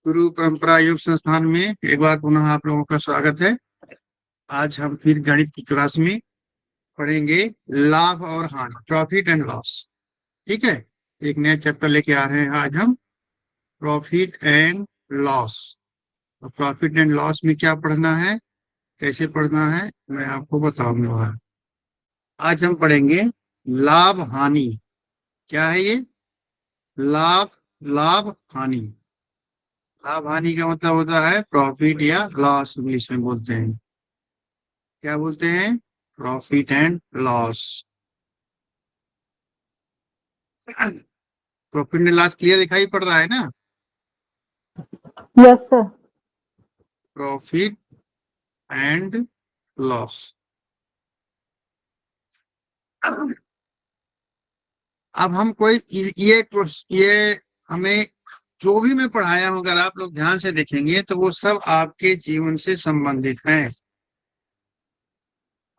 गुरु परंपरा योग संस्थान में एक बार पुनः आप लोगों का स्वागत है। आज हम फिर गणित की क्लास में पढ़ेंगे लाभ और हानि, प्रॉफिट एंड लॉस। ठीक है, एक नया चैप्टर लेके आ रहे हैं आज हम, profit and loss. Profit and loss में क्या पढ़ना है, कैसे पढ़ना है, मैं आपको बताऊंगा। आज हम पढ़ेंगे लाभ हानि। क्या है ये? लाभ, लाभ हानि। लाभ हानि का मतलब होता है प्रॉफिट या लॉस, इंग्लिश में बोलते हैं। क्या बोलते हैं? Profit and loss. Profit and loss clear दिखाई पड़ रहा है ना? Yes sir. Profit and loss. अब हम कोई ये हमें जो भी मैं पढ़ाया हूं, अगर आप लोग ध्यान से देखेंगे तो वो सब आपके जीवन से संबंधित हैं।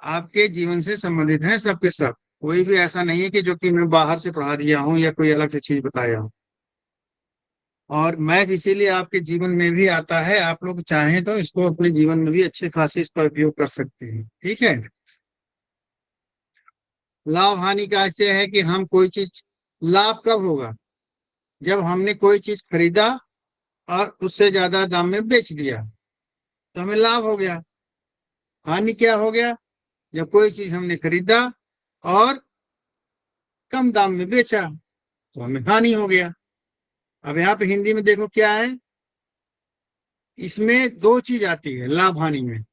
आपके जीवन से संबंधित हैं सब के सब। कोई भी ऐसा नहीं है कि जो कि मैं बाहर से पढ़ा दिया हूं या कोई अलग से चीज बताया हूं। और मैथ इसीलिए आपके जीवन में भी आता है। आप लोग चाहें तो इसको अपने जीवन में भी अच्छे खासे इसका उपयोग कर सकते हैं। ठीक है। लाभ हानि का ऐसे है कि हम कोई चीज, लाभ कब होगा? जब हमने कोई चीज खरीदा और उससे ज्यादा दाम में बेच दिया तो हमें लाभ हो गया। हानि क्या हो गया? जब कोई चीज हमने खरीदा और कम दाम में बेचा तो हमें हानि हो गया। अब यहाँ पे हिंदी में देखो क्या है, इसमें दो चीज आती है लाभ हानि में।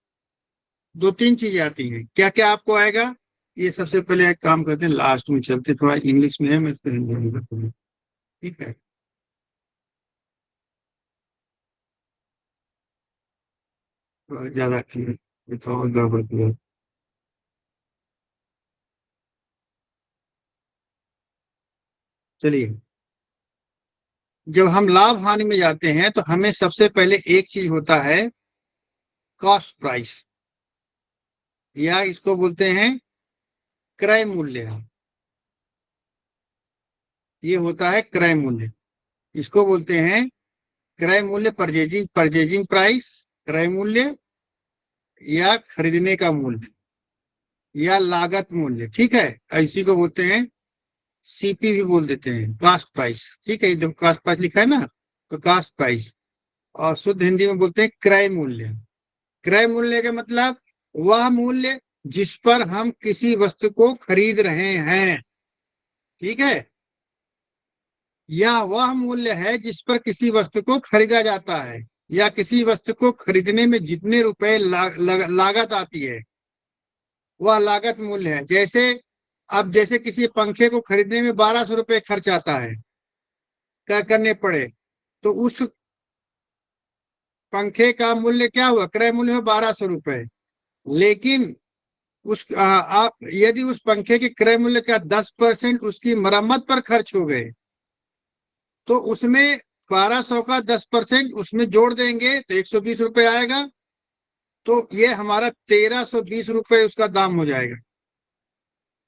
दो तीन चीजें आती हैं। क्या क्या आपको आएगा? ये सबसे पहले एक काम करते हैं, लास्ट में चलते, थोड़ा इंग्लिश में है, मैं इसको हिंदी में बताऊंगा। ठीक है। थोड़ा ज्यादा क्लियर, थोड़ा गड़बड़ किया। चलिए, जब हम लाभ हानि में जाते हैं तो हमें सबसे पहले एक चीज होता है, कॉस्ट प्राइस, या इसको बोलते हैं क्रय मूल्य। ये होता है क्रय मूल्य। इसको बोलते हैं क्रय मूल्य, परचेजिंग परचेजिंग प्राइस, क्रय मूल्य, या खरीदने का मूल्य, या लागत मूल्य। ठीक है, इसी को बोलते हैं सीपी भी बोल देते हैं, कास्ट प्राइस। ठीक है, जो कास्ट प्राइस लिखा है ना, तो कास्ट प्राइस। और शुद्ध हिंदी में बोलते हैं क्रय मूल्य। क्रय मूल्य का मतलब वह मूल्य जिस पर हम किसी वस्तु को खरीद रहे हैं। ठीक है, या वह मूल्य है जिस पर किसी वस्तु को खरीदा जाता है, या किसी वस्तु को खरीदने में जितने रुपए लागत आती है वह लागत मूल्य है। जैसे अब जैसे किसी पंखे को खरीदने में 1200 रुपये खर्च आता है, क्या करने पड़े, तो उस पंखे का मूल्य क्या हुआ? क्रय मूल्य है 1200 रुपये। लेकिन आप यदि उस पंखे के क्रय मूल्य का 10% उसकी मरम्मत पर खर्च हो गए तो उसमें 1200 का 10% उसमें जोड़ देंगे तो 120 रुपये आएगा। तो ये हमारा 1320 रुपये उसका दाम हो जाएगा।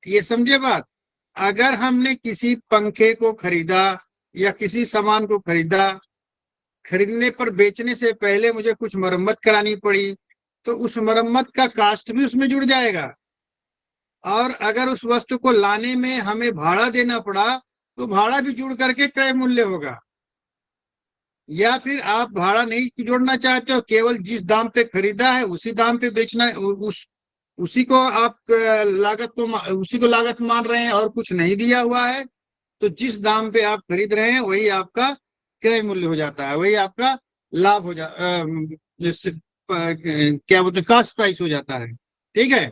ये समझे बात? अगर हमने किसी पंखे को खरीदा या किसी सामान को खरीदा, खरीदने पर बेचने से पहले मुझे कुछ मरम्मत करानी पड़ी तो उस मरम्मत का कास्ट भी उसमें जुड़ जाएगा। और अगर उस वस्तु को लाने में हमें भाड़ा देना पड़ा तो भाड़ा भी जुड़ करके क्रय मूल्य होगा। या फिर आप भाड़ा नहीं जोड़ना चाहते हो, केवल जिस दाम पे खरीदा है उसी दाम पे बेचना, उसी को आप उसी को लागत मान रहे हैं और कुछ नहीं दिया हुआ है, तो जिस दाम पे आप खरीद रहे हैं वही आपका क्रय मूल्य हो जाता है, वही आपका लाभ हो जैसे क्या बोलते हैं, कास्ट प्राइस हो जाता है। ठीक है।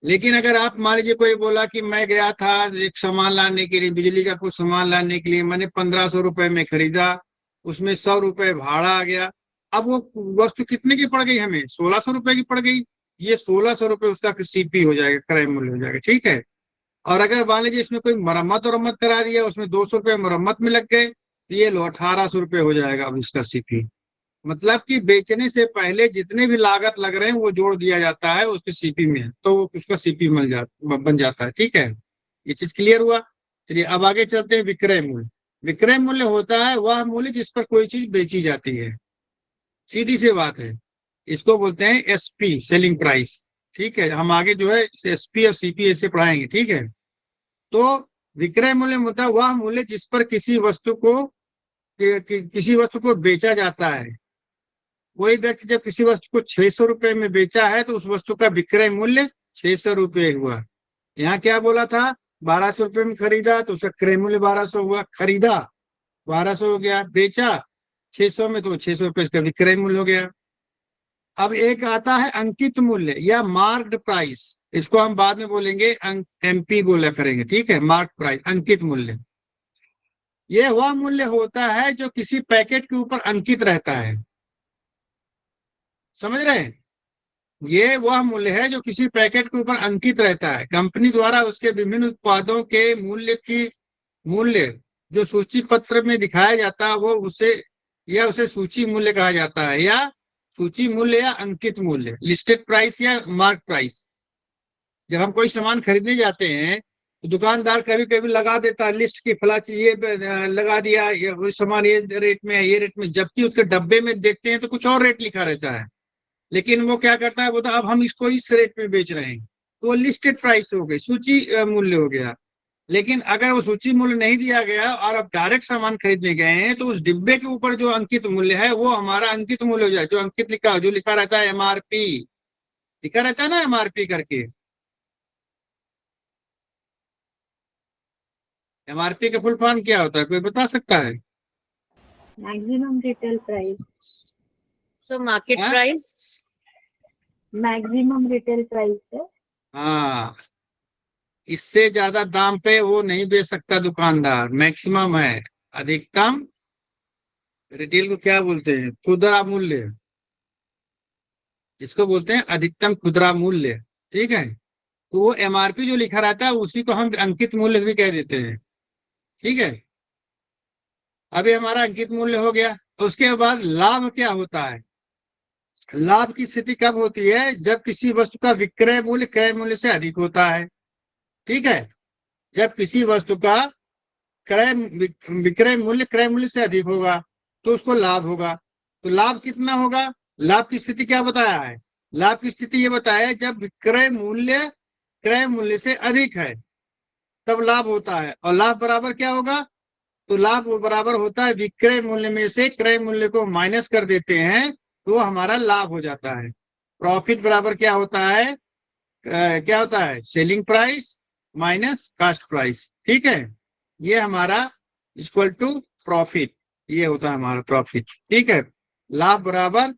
लेकिन अगर आप मान लीजिए कोई बोला कि मैं गया था एक सामान लाने के लिए, बिजली का कुछ सामान लाने के लिए, मैंने 1500 रुपये में खरीदा, उसमें 100 रुपये भाड़ा आ गया। अब वो वस्तु कितने की पड़ गई? हमें 1600 रुपये की पड़ गई। ये 1600 रुपये उसका सीपी हो जाएगा, क्रय मूल्य हो जाएगा। ठीक है। और अगर मान लीजिए इसमें कोई मरम्मत करा दिया, उसमें 200 रुपये मरम्मत में लग गए, तो ये लो 1800 रुपये हो जाएगा अब इसका सीपी। मतलब कि बेचने से पहले जितने भी लागत लग रहे हैं वो जोड़ दिया जाता है उसके सीपी में, तो उसका सीपी बन जाता है। ठीक है, ये चीज क्लियर हुआ। चलिए अब आगे चलते हैं, विक्रय मूल्य। विक्रय मूल्य होता है वह मूल्य जिस पर कोई चीज बेची जाती है, सीधी सी बात है। इसको बोलते हैं एसपी, सेलिंग प्राइस। ठीक है, हम आगे जो है एसपी और सीपी ऐसे पढ़ाएंगे। ठीक है, तो विक्रय मूल्य होता है वह मूल्य जिस पर किसी वस्तु को बेचा जाता है। कोई व्यक्ति जब किसी वस्तु को 600 रुपए में बेचा है तो उस वस्तु का विक्रय मूल्य 600 रुपये हुआ। यहाँ क्या बोला था, 1200 रुपये में खरीदा तो उसका क्रय मूल्य 1200 हुआ। खरीदा 1200 हो गया, बेचा 600 में तो 600 रुपये इसका विक्रय मूल्य हो गया। अब एक आता है अंकित मूल्य या मार्क्ड प्राइस, इसको हम बाद में बोलेंगे, एमपी बोला करेंगे। ठीक है, मार्क प्राइस, अंकित मूल्य। यह वह मूल्य होता है जो किसी पैकेट के ऊपर अंकित रहता है। समझ रहे हैं, ये वह मूल्य है जो किसी पैकेट के ऊपर अंकित रहता है। कंपनी द्वारा उसके विभिन्न उत्पादों के मूल्य जो सूची पत्र में दिखाया जाता है वो उसे सूची मूल्य कहा जाता है, या सूची मूल्य या अंकित मूल्य, लिस्टेड प्राइस या मार्क प्राइस। जब हम कोई सामान खरीदने जाते हैं तो दुकानदार कभी कभी लगा देता है लिस्ट की, फला चीज ये लगा दिया, ये सामान ये रेट में है, ये रेट में, जबकि उसके डब्बे में देखते हैं तो कुछ और रेट लिखा रहता है। लेकिन वो क्या करता है, बोलता अब हम इसको इस रेट में बेच रहे हैं, तो वो लिस्टेड प्राइस हो गई, सूची मूल्य हो गया। लेकिन अगर वो सूची मूल्य नहीं दिया गया और आप डायरेक्ट सामान खरीदने गए हैं तो उस डिब्बे के ऊपर जो अंकित मूल्य है वो हमारा अंकित मूल्य हो जाए। जो अंकित जो लिखा रहता है एमआरपी, लिखा रहता है ना एमआरपी करके। एमआरपी का फुल फॉर्म क्या होता है, कोई बता सकता है? Maximum retail price. So market price, maximum retail price है। हाँ, इससे ज्यादा दाम पे वो नहीं बेच सकता दुकानदार, मैक्सिमम है। अधिकतम रिटेल को क्या बोलते हैं, खुदरा मूल्य, जिसको बोलते हैं अधिकतम खुदरा मूल्य। ठीक है, तो वो एमआरपी जो लिखा रहता है उसी को हम अंकित मूल्य भी कह देते हैं। ठीक है, अभी हमारा अंकित मूल्य हो गया। उसके बाद लाभ क्या होता है? लाभ की स्थिति कब होती है, जब किसी वस्तु का विक्रय मूल्य क्रय मूल्य से अधिक होता है। ठीक है, जब किसी वस्तु का विक्रय मूल्य क्रय मूल्य से अधिक होगा तो उसको लाभ होगा। तो लाभ कितना होगा? लाभ की स्थिति क्या बताया है? लाभ की स्थिति ये बताया है जब विक्रय मूल्य क्रय मूल्य से अधिक है तब लाभ होता है। और लाभ बराबर क्या होगा? तो लाभ वो बराबर होता है विक्रय मूल्य में से क्रय मूल्य को माइनस कर देते हैं तो हमारा लाभ हो जाता है। प्रॉफिट बराबर क्या होता है? क्या होता है? Selling price minus cost price. ठीक है, ये हमारा इक्वल टू प्रॉफिट, ये होता है हमारा प्रॉफिट। ठीक है, लाभ बराबर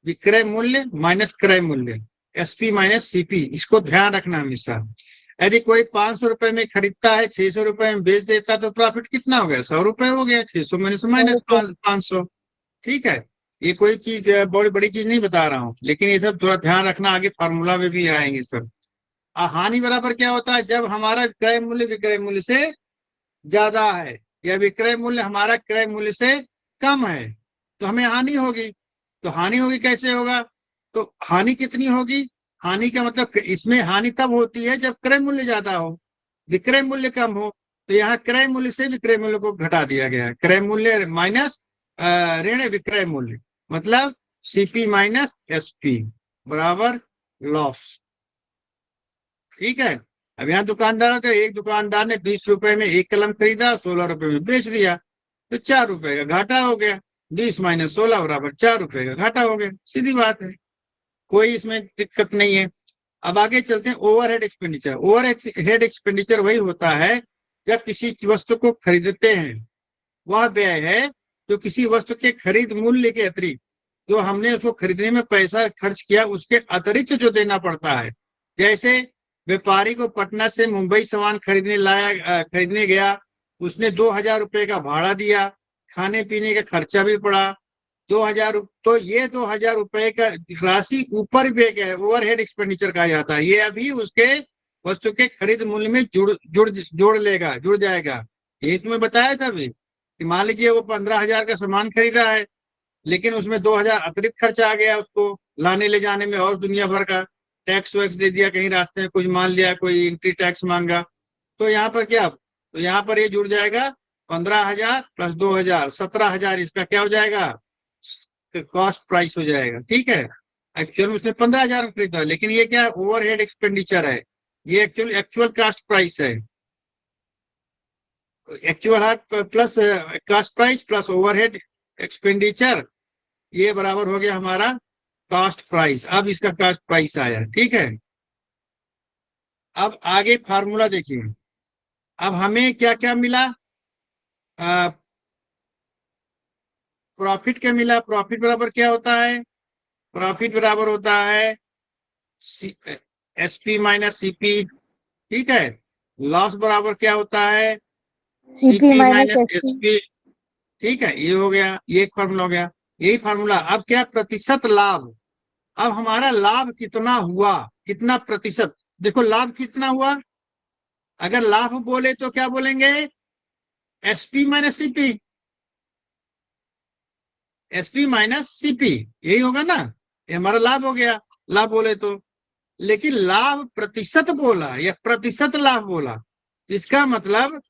विक्रय मूल्य माइनस क्रय मूल्य, एसपी माइनस सीपी, इसको ध्यान रखना हमेशा। यदि कोई 500 रुपए में खरीदता है 600 रुपए में बेच देता तो प्रॉफिट कितना हो गया? 100 रुपए हो गया। 600 में से माइनस 500। ठीक है, ये कोई चीज बड़ी बड़ी चीज नहीं बता रहा हूँ, लेकिन ये सब थोड़ा ध्यान रखना, आगे फार्मूला में भी आएंगे सब। हानि बराबर क्या होता है? जब हमारा क्रय मूल्य विक्रय मूल्य से ज्यादा है या विक्रय मूल्य हमारा क्रय मूल्य से कम है तो हमें हानि होगी। तो हानि होगी कैसे होगा? तो हानि कितनी होगी? हानि का मतलब, इसमें हानि तब होती है जब क्रय मूल्य ज्यादा हो, विक्रय मूल्य कम हो। तो यहाँ क्रय मूल्य से विक्रय मूल्य को घटा दिया गया है। क्रय मूल्य माइनस ऋण विक्रय मूल्य, मतलब सीपी माइनस एसपी बराबर लॉस। ठीक है, अब यहाँ दुकानदार तो एक दुकानदार ने 20 रुपए में एक कलम खरीदा, 16 रुपए में बेच दिया, तो 4 रुपए का घाटा हो गया। 20 माइनस 16 बराबर 4 रुपए का घाटा हो गया, सीधी बात है, कोई इसमें दिक्कत नहीं है। अब आगे चलते हैं ओवरहेड एक्सपेंडिचर। ओवरहेड एक्सपेंडिचर वही होता है जब किसी वस्तु को खरीदते हैं, वह व्यय है जो किसी वस्तु के खरीद मूल्य के अतिरिक्त, जो हमने उसको खरीदने में पैसा खर्च किया उसके अतिरिक्त जो देना पड़ता है। जैसे व्यापारी को पटना से मुंबई सामान खरीदने गया, उसने 2000 रुपए का भाड़ा दिया, खाने पीने का खर्चा भी पड़ा 2000। तो ये 2000 रुपए का राशि ऊपर भी गया है, ओवरहेड एक्सपेंडिचर कहा जाता है। ये अभी उसके वस्तु के खरीद मूल्य में जुड़ जाएगा। ये तुम्हें बताया था अभी कि मान लीजिए वो 15,000 का सामान खरीदा है, लेकिन उसमें 2000 अतिरिक्त खर्चा आ गया उसको लाने ले जाने में, और दुनिया भर का टैक्स वैक्स दे दिया, कहीं रास्ते में कुछ मान लिया, कोई एंट्री टैक्स मांगा, तो यहाँ पर क्या, तो यहाँ पर ये जुड़ जाएगा 15,000 प्लस 2,000 17,000 इसका क्या हो जाएगा, कॉस्ट प्राइस हो जाएगा। ठीक है, एक्चुअल में उसने 15,000 में खरीदा, लेकिन ये क्या ओवरहेड एक्सपेंडिचर है, ये एक्चुअल कास्ट प्राइस है। Actual plus cost price plus overhead expenditure, ये बराबर हो गया हमारा कास्ट प्राइस। अब इसका कास्ट प्राइस आया। ठीक है, अब आगे फार्मूला देखिए। अब हमें क्या क्या मिला, प्रॉफिट क्या मिला। प्रॉफिट बराबर क्या होता है, प्रॉफिट बराबर होता है एसपी माइनस सीपी। ठीक है, लॉस बराबर क्या होता है, CP CP minus minus SP. SP. ठीक है, ये हो गया, ये एक फार्मूला हो गया। यही फार्मूला। अब क्या, प्रतिशत लाभ। अब हमारा लाभ कितना हुआ, कितना प्रतिशत। देखो लाभ कितना हुआ, अगर लाभ बोले तो क्या बोलेंगे, SP minus CP, SP minus CP, यही होगा ना, ये हमारा लाभ हो गया लाभ बोले तो। लेकिन लाभ प्रतिशत बोला या प्रतिशत लाभ बोला, इसका मतलब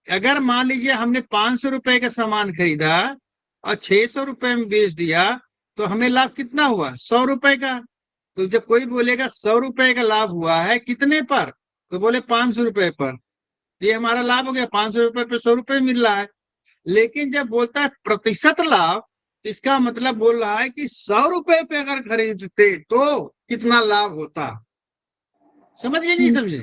अगर मान लीजिए हमने 500 रुपए का सामान खरीदा और 600 रुपए में बेच दिया, तो हमें लाभ कितना हुआ, 100 रुपए का। तो जब कोई बोलेगा 100 रुपए का लाभ हुआ है कितने पर, तो बोले 500 रुपए पर, ये हमारा लाभ हो गया, 500 रुपए पे 100 रुपए मिल रहा है। लेकिन जब बोलता है प्रतिशत लाभ, तो इसका मतलब बोल रहा है कि 100 रुपए पे अगर खरीदते तो कितना लाभ होता। समझिए नहीं समझे,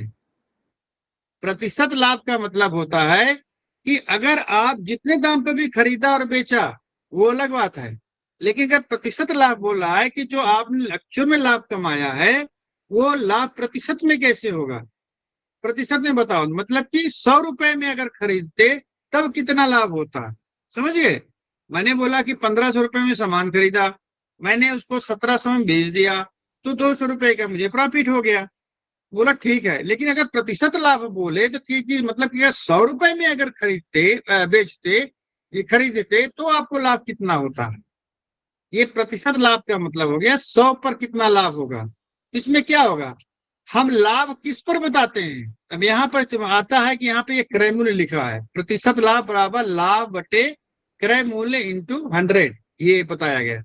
प्रतिशत लाभ का मतलब होता है कि अगर आप जितने दाम पे भी खरीदा और बेचा वो अलग बात है, लेकिन अगर प्रतिशत लाभ बोल रहा है कि जो आपने एक्चुअल में लाभ कमाया है वो लाभ प्रतिशत में कैसे होगा, प्रतिशत में बताओ। मतलब कि 100 रुपए में अगर खरीदते तब कितना लाभ होता। समझ गए, मैंने बोला कि 1500 रुपए में सामान खरीदा, मैंने उसको 1700 में बेच दिया, तो 200 रुपए का मुझे प्रॉफिट हो गया। बोला ठीक है, लेकिन अगर प्रतिशत लाभ बोले तो ठीक ही, मतलब कि 100 रुपए में अगर खरीदते बेचते, ये खरीदते तो आपको लाभ कितना होता है। ये प्रतिशत लाभ का मतलब हो गया 100 पर कितना लाभ होगा। इसमें क्या होगा, हम लाभ किस पर बताते हैं। अब यहाँ पर आता है कि यहाँ पे ये क्रय मूल्य लिखा है, प्रतिशत लाभ बराबर लाभ बटे क्रय मूल्य इंटू 100, ये बताया गया।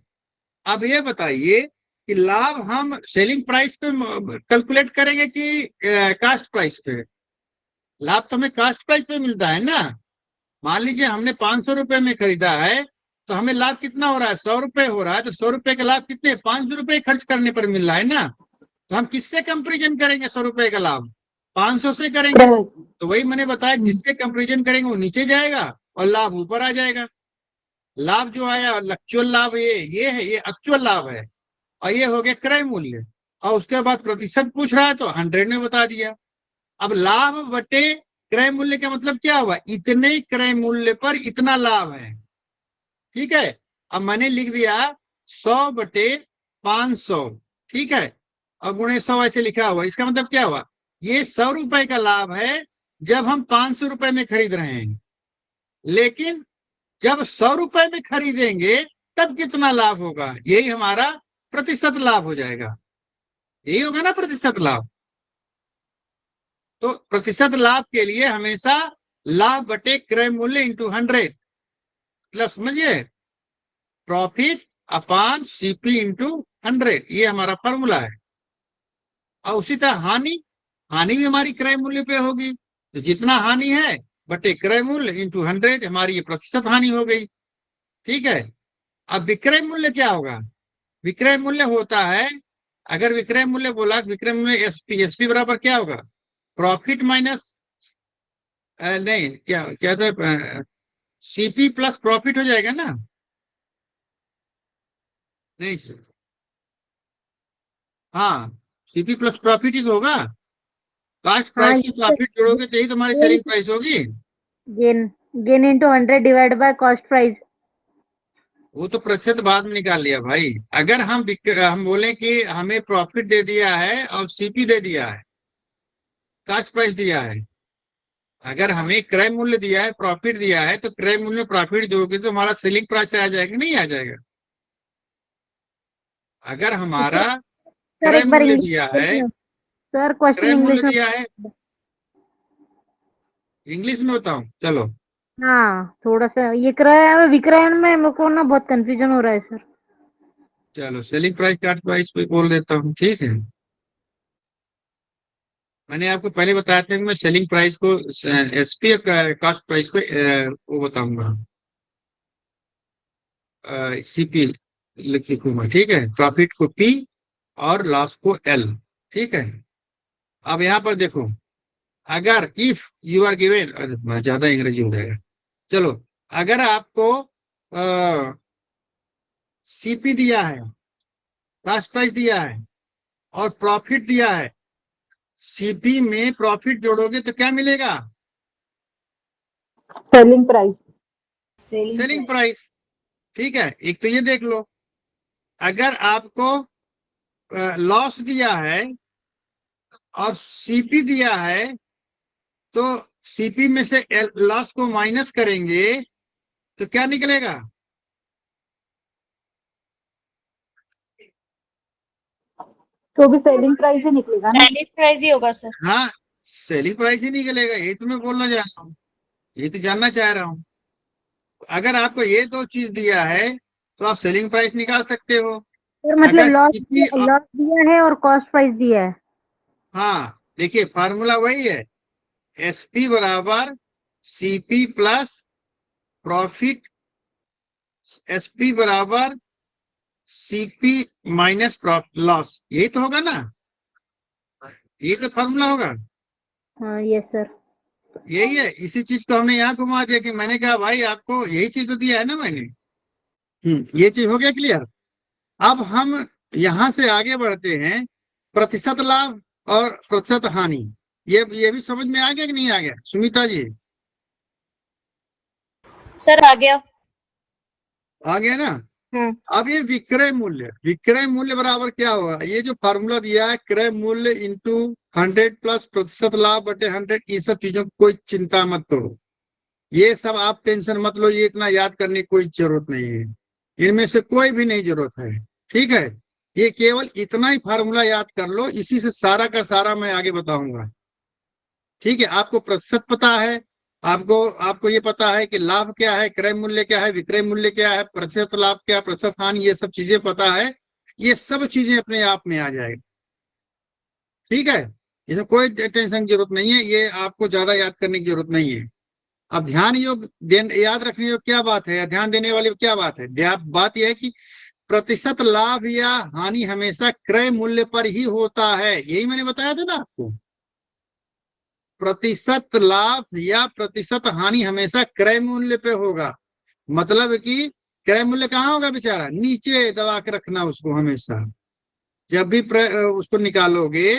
अब ये बताइए कि लाभ हम सेलिंग प्राइस पे कैलकुलेट करेंगे कि कास्ट प्राइस पे। लाभ तो हमें कास्ट प्राइस पे मिलता है ना। मान लीजिए हमने 500 रुपए में खरीदा है, तो हमें लाभ कितना हो रहा है, 100 रुपए हो रहा है, तो 100 रुपए का लाभ कितने, 500 रुपए खर्च करने पर मिल रहा है ना। तो हम किससे कंपेरिजन करेंगे 100 रुपए का लाभ, 500 से करेंगे। तो वही मैंने बताया, जिससे कंपेरिजन करेंगे वो नीचे जाएगा और लाभ ऊपर आ जाएगा। लाभ जो आया एक्चुअल लाभ, ये है, ये एक्चुअल लाभ है, और ये हो गया क्रय मूल्य। और उसके बाद प्रतिशत पूछ रहा है तो 100 में बता दिया। अब लाभ बटे क्रय मूल्य का मतलब क्या हुआ, इतने क्रय मूल्य पर इतना लाभ है। ठीक है, अब मैंने लिख दिया 100 बटे 500। ठीक है, और गुणे 100 ऐसे लिखा हुआ, इसका मतलब क्या हुआ, ये 100 रुपए का लाभ है जब हम 500 रुपए में खरीद रहे हैं। लेकिन जब 100 रुपए में खरीदेंगे तब कितना लाभ होगा, यही हमारा प्रतिशत लाभ हो जाएगा। यही होगा ना प्रतिशत लाभ। तो प्रतिशत लाभ के लिए हमेशा लाभ बटे क्रय मूल्य इंटू 100, मतलब समझिए प्रॉफिट अपॉन सीपी इंटू 100, ये हमारा फॉर्मूला है। और उसी तरह हानि, हानि भी हमारी क्रय मूल्य पे होगी, तो जितना हानि है बटे क्रय मूल्य इंटू 100, हमारी ये प्रतिशत हानि हो गई। ठीक है, अब विक्रय मूल्य क्या होगा, विक्रय मूल्य होता है, अगर विक्रय मूल्य बोला, विक्रय मूल्य एसपी, एसपी बराबर क्या होगा, प्रॉफिट माइनस नहीं क्या क्या था, सीपी प्लस प्रॉफिट हो जाएगा ना। नहीं सर, हाँ, सीपी प्लस प्रॉफिट ही तो होगा। कास्ट हाँ, प्राइस की प्रॉफिट जोड़ोगे तो यही तुम्हारी सेलिंग प्राइस होगी। Gain gain into 100 divide by cost price. वो तो प्रतिशत बाद में निकाल लिया भाई। अगर हम बोले कि हमें प्रॉफिट दे दिया है और सीपी दे दिया है, कास्ट प्राइस दिया है, अगर हमें क्रय मूल्य दिया है, प्रॉफिट दिया है, तो क्रय मूल्य प्रॉफिट जोड़ोगे तो हमारा सेलिंग प्राइस आ जाएगा, नहीं आ जाएगा। अगर हमारा सर क्रय एक बार मूल्य इंग्लिश दिया है, बोलिए। सर क्वेश्चन क्रय मूल्य इंग्लिश में। दिया है, इंग्लिश में बताऊं चलो। हाँ, थोड़ा सा ये क्रय और विक्रय में मेरे को ना बहुत कंफ्यूजन हो रहा है सर। चलो सेलिंग प्राइस चार्ट प्राइस पे बोल देता हूँ, ठीक है। मैंने आपको पहले बताया था कि मैं सेलिंग प्राइस को एसपी कॉस्ट प्राइस को वो बताऊंगा, सीपी लिखूंगा, ठीक है। प्रॉफिट को पी और लॉस को एल, ठीक है। अब यहाँ पर देखो, अगर इफ यू आर गिवन, ज्यादा अंग्रेजी हो जाएगा, चलो, अगर आपको सीपी दिया है, कॉस्ट प्राइस दिया है और प्रॉफिट दिया है, सीपी में प्रॉफिट जोड़ोगे तो क्या मिलेगा? Selling price. सेलिंग प्राइस, ठीक है। एक तो ये देख लो, अगर आपको लॉस दिया है और सीपी दिया है, तो सीपी में से लॉस को माइनस करेंगे तो क्या निकलेगा? तो भी सेलिंग प्राइस ही निकलेगा ना। सेलिंग प्राइस ही होगा सर। हाँ, सेलिंग प्राइस ही निकलेगा, ये तो मैं बोलना चाह रहा हूँ, ये तो जानना चाह रहा हूँ। अगर आपको ये दो चीज दिया है तो आप सेलिंग प्राइस निकाल सकते हो। सर मतलब अगर लॉस सीपी, लॉस दिया है और कॉस्ट प्राइस दिया है। हाँ देखिए फार्मूला वही है, एसपी बराबर सीपी प्लस प्रॉफिट, एसपी बराबर सीपी माइनस लॉस, यही तो होगा ना, यही तो फार्मूला होगा। हाँ यस सर। यही है, इसी चीज को हमने यहाँ घुमा दिया कि मैंने कहा भाई आपको यही चीज तो दिया है ना मैंने। ये चीज हो गया क्लियर। अब हम यहाँ से आगे बढ़ते हैं, प्रतिशत लाभ और प्रतिशत हानि, ये भी समझ में आ गया कि नहीं आ गया सुमिता जी? सर आ गया। आ गया ना। हम्म। अब ये विक्रय मूल्य बराबर क्या होगा? ये जो फार्मूला दिया है, क्रय मूल्य इंटू 100 प्लस प्रतिशत लाभ बटे 100, ये सब चीजों की कोई चिंता मत करो, ये सब आप टेंशन मत लो, ये इतना याद करने की कोई जरूरत नहीं है, इनमें से कोई भी नहीं जरूरत है, ठीक है। ये केवल इतना ही फार्मूला याद कर लो, इसी से सारा का सारा मैं आगे बताऊंगा, ठीक है। आपको प्रतिशत पता है, आपको आपको ये पता है कि लाभ क्या है, क्रय मूल्य क्या है, विक्रय मूल्य क्या है, प्रतिशत लाभ क्या, प्रतिशत हानि, ये सब चीजें पता है, ये सब चीजें अपने आप में आ जाएगी, ठीक है। इसमें कोई टेंशन की जरूरत नहीं है, ये आपको ज्यादा याद करने की जरूरत नहीं है। अब ध्यान योग याद रखने योग क्या बात है, या ध्यान देने वाली क्या बात है? बात यह है कि प्रतिशत लाभ या हानि हमेशा क्रय मूल्य पर ही होता है, यही मैंने बताया था ना आपको। प्रतिशत लाभ या प्रतिशत हानि हमेशा क्रय मूल्य पे होगा, मतलब कि क्रय मूल्य कहाँ होगा बेचारा? नीचे दबा के रखना उसको हमेशा, जब भी उसको निकालोगे।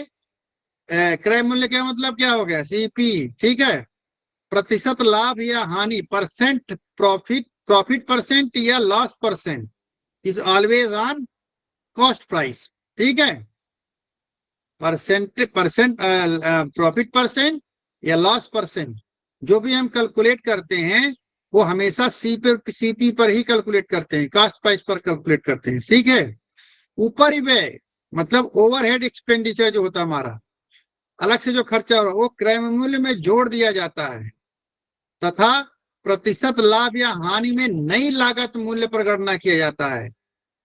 क्रय मूल्य का मतलब क्या हो गया? सीपी, ठीक है। प्रतिशत लाभ या हानि, परसेंट प्रॉफिट, प्रॉफिट परसेंट या loss percent is always on cost price, ठीक है। परसेंट प्रॉफिट परसेंट या लॉस परसेंट, जो भी हम कैलकुलेट करते हैं वो हमेशा सीपी पर ही कैलकुलेट करते हैं, कॉस्ट प्राइस पर कैलकुलेट करते हैं, ठीक है। ऊपरी व्यय मतलब ओवरहेड एक्सपेंडिचर जो होता है हमारा, अलग से जो खर्चा हो रहा है, वो क्रय मूल्य में जोड़ दिया जाता है, तथा प्रतिशत लाभ या हानि में नई लागत मूल्य पर गणना किया जाता है।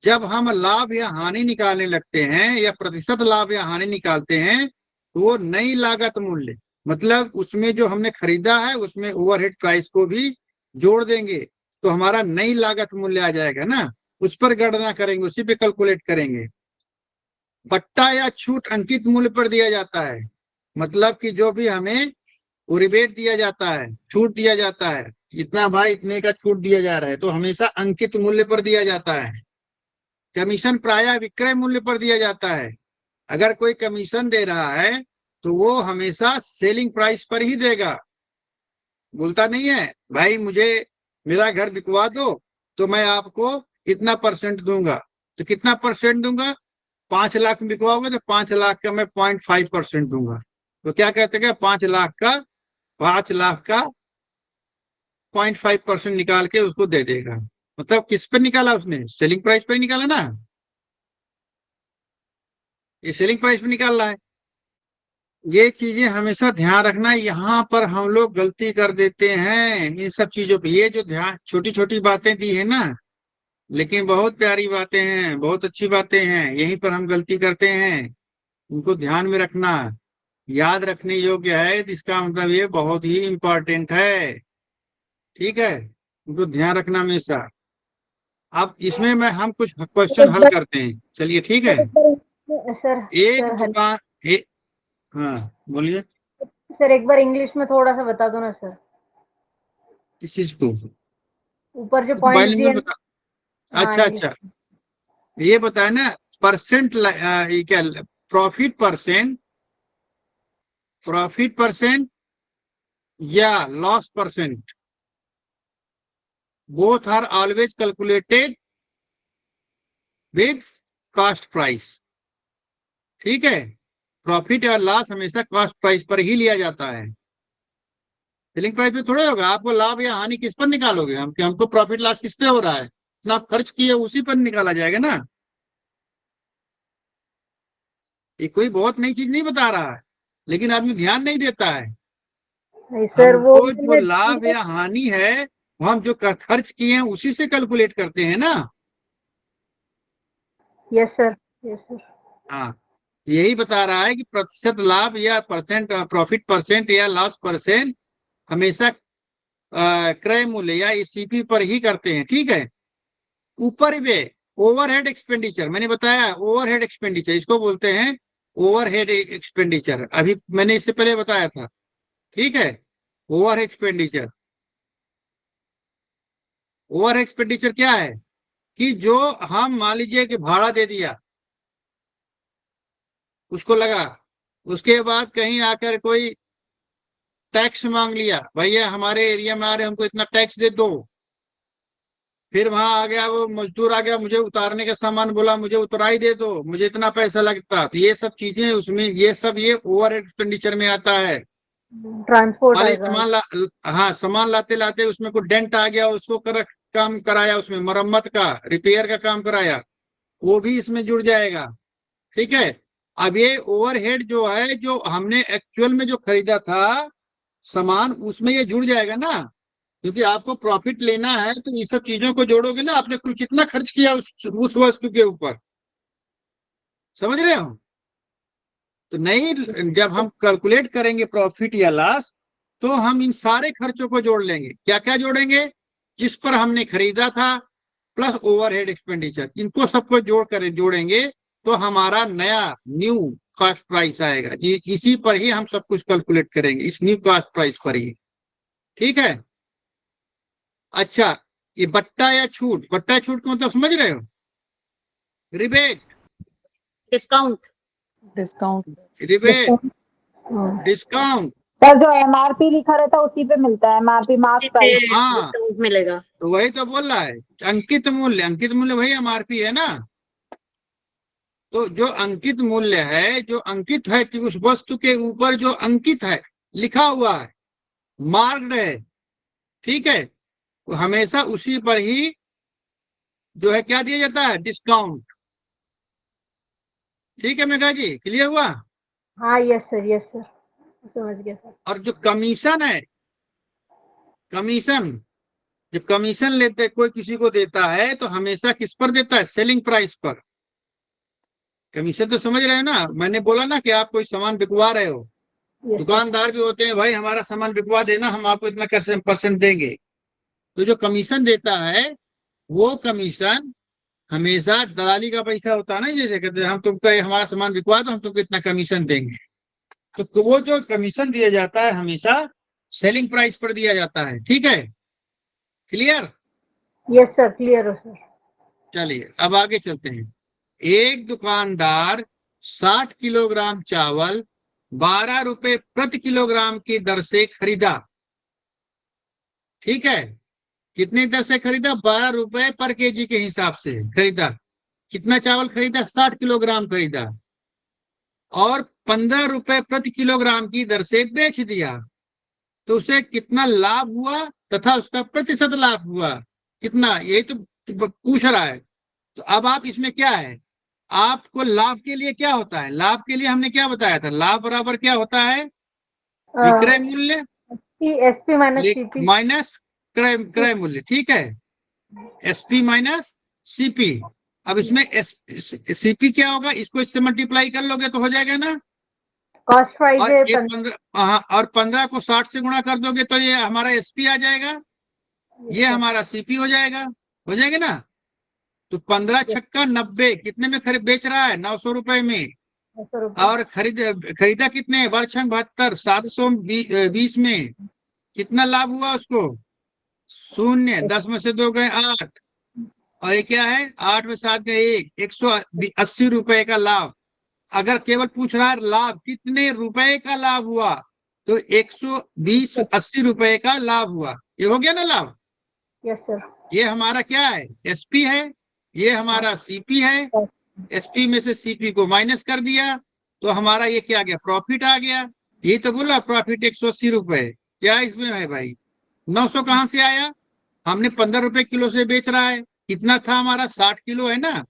जब हम लाभ या हानि निकालने लगते हैं या प्रतिशत लाभ या हानि निकालते हैं, तो वो नई लागत मूल्य, मतलब उसमें जो हमने खरीदा है उसमें ओवरहेड प्राइस को भी जोड़ देंगे, तो हमारा नई लागत मूल्य आ जाएगा ना, उस पर गणना करेंगे, उसी पे कैलकुलेट करेंगे। पट्टा या छूट अंकित मूल्य पर दिया जाता है, मतलब कि जो भी हमें रिबेट दिया जाता है, छूट दिया जाता है, इतना भाई इतने का छूट दिया जा रहा है, तो हमेशा अंकित मूल्य पर दिया जाता है। कमीशन प्रायः विक्रय मूल्य पर दिया जाता है, अगर कोई कमीशन दे रहा है तो वो हमेशा सेलिंग प्राइस पर ही देगा, बोलता नहीं है भाई मुझे मेरा घर बिकवा दो तो मैं आपको इतना परसेंट दूंगा, तो कितना परसेंट दूंगा? 5 लाख में बिकवाओगे तो 5 लाख का मैं 0.5% दूंगा, तो क्या कहते हैं? 5 लाख का 0.5% निकाल के उसको दे देगा, मतलब किस पे निकाला उसने? सेलिंग प्राइस पे निकाला ना, ये सेलिंग प्राइस पे निकाल रहा है। ये चीजें हमेशा ध्यान रखना, यहाँ पर हम लोग गलती कर देते हैं इन सब चीजों पे। ये जो ध्यान, छोटी छोटी बातें दी है ना, लेकिन बहुत प्यारी बातें हैं, बहुत अच्छी बातें हैं, यहीं पर हम गलती करते हैं। उनको ध्यान में रखना, याद रखने योग्य है, तो इसका मतलब ये बहुत ही इम्पोर्टेंट है। ठीक है, उनको ध्यान रखना हमेशा। अब इसमें मैं हम कुछ क्वेश्चन एक हल बार करते हैं, चलिए ठीक है। सर, सर एक सर हेलो दुकान हाँ बोलिए। सर, एक बार इंग्लिश में थोड़ा सा बता दो ना सर। किस चीज को? ऊपर जो पॉइंट्स दिए बाइलिंगुअल हैं। बता। हाँ, अच्छा इंग्लिश। अच्छा, ये बताया ना, परसेंट ये क्या, प्रॉफिट परसेंट, प्रॉफिट परसेंट या loss percent, both are always calculated with cost price. ठीक है, प्रॉफिट और लॉस हमेशा कॉस्ट प्राइस पर ही लिया जाता है। सेलिंग प्राइस पे थोड़े होगा। आपको लाभ या हानि किस पर निकालोगे? हम कि हमको प्रॉफिट लॉस किस पे हो रहा है, इतना आप खर्च किए उसी पर निकाला जाएगा ना। ये कोई बहुत नई चीज नहीं बता रहा है, लेकिन आदमी ध्यान नहीं देता है। नहीं सर, वो हमको जो मैंने लाभ या हानि है वो हम जो खर्च किए हैं उसी से कैलकुलेट करते हैं ना। Yes sir, yes sir. हाँ, यही बता रहा है कि प्रतिशत लाभ या परसेंट, प्रॉफिट परसेंट या लॉस परसेंट हमेशा क्रय मूल्य या ईसीपी पर ही करते हैं। ठीक है, ऊपर वे ओवरहेड एक्सपेंडिचर, मैंने बताया ओवरहेड एक्सपेंडिचर इसको बोलते हैं, ओवरहेड एक्सपेंडिचर अभी मैंने इससे पहले बताया था। ठीक है, ओवर एक्सपेंडिचर, ओवर एक्सपेंडिचर क्या है कि जो हम मान लीजिए कि भाड़ा दे दिया, उसको लगा, उसके बाद कहीं आकर कोई टैक्स मांग लिया, भैया हमारे एरिया में आ रहे हमको इतना टैक्स दे दो। फिर वहां आ गया वो मजदूर आ गया, मुझे उतारने का सामान बोला, मुझे उतराई दे दो, मुझे इतना पैसा लगता। तो ये सब चीजें उसमें, ये सब ये ओवर एक्सपेंडिचर में आता है। ट्रांसपोर्ट मान लीजिए आएगा। हाँ, सामान लाते लाते उसमें कोई डेंट आ गया, उसको काम कराया, उसमें मरम्मत का, रिपेयर का काम कराया, वो भी इसमें जुड़ जाएगा। ठीक है, अब ये ओवरहेड जो है, जो हमने एक्चुअल में जो खरीदा था सामान, उसमें ये जुड़ जाएगा ना, क्योंकि आपको प्रॉफिट लेना है तो ये सब चीजों को जोड़ोगे ना। आपने कुल कितना खर्च किया उस वस्तु के ऊपर, समझ रहे हो? तो नहीं, जब हम कैलकुलेट करेंगे प्रॉफिट या लॉस, तो हम इन सारे खर्चों को जोड़ लेंगे। क्या क्या जोड़ेंगे? जिस पर हमने खरीदा था प्लस ओवरहेड एक्सपेंडिचर, इनको सबको जोड़ेंगे तो हमारा नया न्यू कॉस्ट प्राइस आएगा जी। इसी पर ही हम सब कुछ कैलकुलेट करेंगे, इस न्यू कॉस्ट प्राइस पर ही। ठीक है, अच्छा, ये बट्टा या छूट, बट्टा छूट का मतलब समझ रहे हो? Rebate, discount. डिस्काउंट। रिबेट, हाँ। डिस्काउंट। सर जो एमआरपी लिखा रहता है उसी पे मिलता है, एमआरपी मार्क उसी पे प्राइस। हाँ, डिस्काउंट मिलेगा। तो वही तो बोल रहा है, अंकित मूल्य, अंकित मूल्य वही एमआरपी है ना। तो जो अंकित मूल्य है, जो अंकित है कि उस वस्तु के ऊपर जो अंकित है, लिखा हुआ है, मार्क्ड है, ठीक है, तो हमेशा उसी पर ही जो है क्या दिया जाता है, डिस्काउंट। ठीक है मेघा जी, क्लियर हुआ? हाँ, यस सर, यस सर, समझ गया सर। और जो कमीशन है, कमीशन, जब कमीशन लेते कोई किसी को देता है तो हमेशा किस पर देता है, सेलिंग प्राइस पर। कमीशन तो समझ रहे हो ना, मैंने बोला ना कि आप कोई सामान बिकवा रहे हो, यस सर। दुकानदार भी होते हैं, भाई हमारा सामान बिकवा देना, हम आपको इतना परसेंट देंगे। तो जो कमीशन देता है वो कमीशन हमेशा दलाली का पैसा होता है ना, जैसे कहते हैं हम तुमको हमारा सामान बिकवा दो, हम तुमको इतना कमीशन देंगे। तो वो जो कमीशन दिया जाता है हमेशा सेलिंग प्राइस पर दिया जाता है। ठीक है, क्लियर? यस सर, क्लियर हो सर। चलिए अब आगे चलते हैं। एक दुकानदार 60 किलोग्राम चावल 12 रुपए प्रति किलोग्राम की दर से खरीदा। ठीक है, कितनी दर से खरीदा? 12 रुपए पर केजी के हिसाब से खरीदा। कितना चावल खरीदा? 60 किलोग्राम खरीदा, और 15 रुपए प्रति किलोग्राम की दर से बेच दिया। तो उसे कितना लाभ हुआ तथा उसका प्रतिशत लाभ हुआ कितना, यही तो पूछ रहा है। तो अब आप इसमें क्या है, आपको लाभ के लिए क्या होता है, लाभ के लिए हमने क्या बताया था, लाभ बराबर क्या होता है, विक्रय मूल्य एसपी माइनस सीपी माइनस क्रय मूल्य, ठीक है, एसपी माइनस सीपी। अब इसमें सीपी क्या होगा, इसको इससे मल्टीप्लाई कर लोगे तो हो जाएगा ना, कॉस्ट प्राइस और है ये 15, हाँ, और 15 को 60 से गुणा कर दोगे तो ये हमारा एसपी आ जाएगा, ये हमारा सीपी हो जाएगा ना। तो 15 छक्का 90 कितने में खरीद बेच रहा है, 900 रुपए में, और खरीदा कितने, वर्ष 72 720 में, कितना लाभ हुआ उसको, 0, 10 में से 2 गए 8, और ये क्या है, 8 में 7 गए 180 रुपए का लाभ। अगर केवल पूछ रहा है लाभ कितने रुपए का लाभ हुआ, तो 120 रुपए का लाभ हुआ, ये हो गया ना लाभ। Yes sir. ये हमारा क्या है, एसपी है, ये हमारा सीपी है, एसपी में से सीपी को माइनस कर दिया तो हमारा ये क्या आ गया, प्रॉफिट आ गया। ये तो बोला प्रॉफिट 180 रुपए, क्या इसमें है भाई, 900 कहाँ से आया, हमने 15 रुपए किलो से बेच रहा है, कितना था हमारा 60 किलो है ना,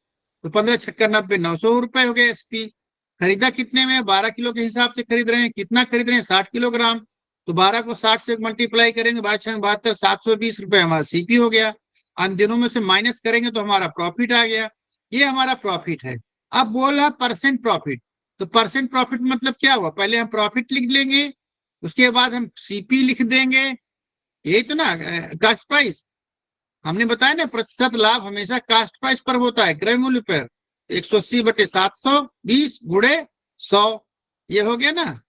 तो 15 छक्का 90 900 रुपए हो गए एसपी। खरीदा कितने में, 12 किलो के हिसाब से खरीद रहे हैं, कितना खरीद रहे हैं 60 किलोग्राम, तो 12 को 60 से मल्टीप्लाई करेंगे, 12 छः 72 720 रुपए हमारा सीपी हो गया। हम दिनों में से माइनस करेंगे तो हमारा प्रॉफिट आ गया, ये हमारा प्रॉफिट है। अब बोला परसेंट प्रॉफिट, तो परसेंट प्रॉफिट मतलब क्या हुआ, पहले हम प्रॉफिट लिख लेंगे, उसके बाद हम सीपी लिख देंगे, यही तो ना कास्ट प्राइस, हमने बताया ना प्रतिशत लाभ हमेशा कास्ट प्राइस पर होता है, क्रय मूल्य पर, 180/720 गुणे 100, ये हो गया ना,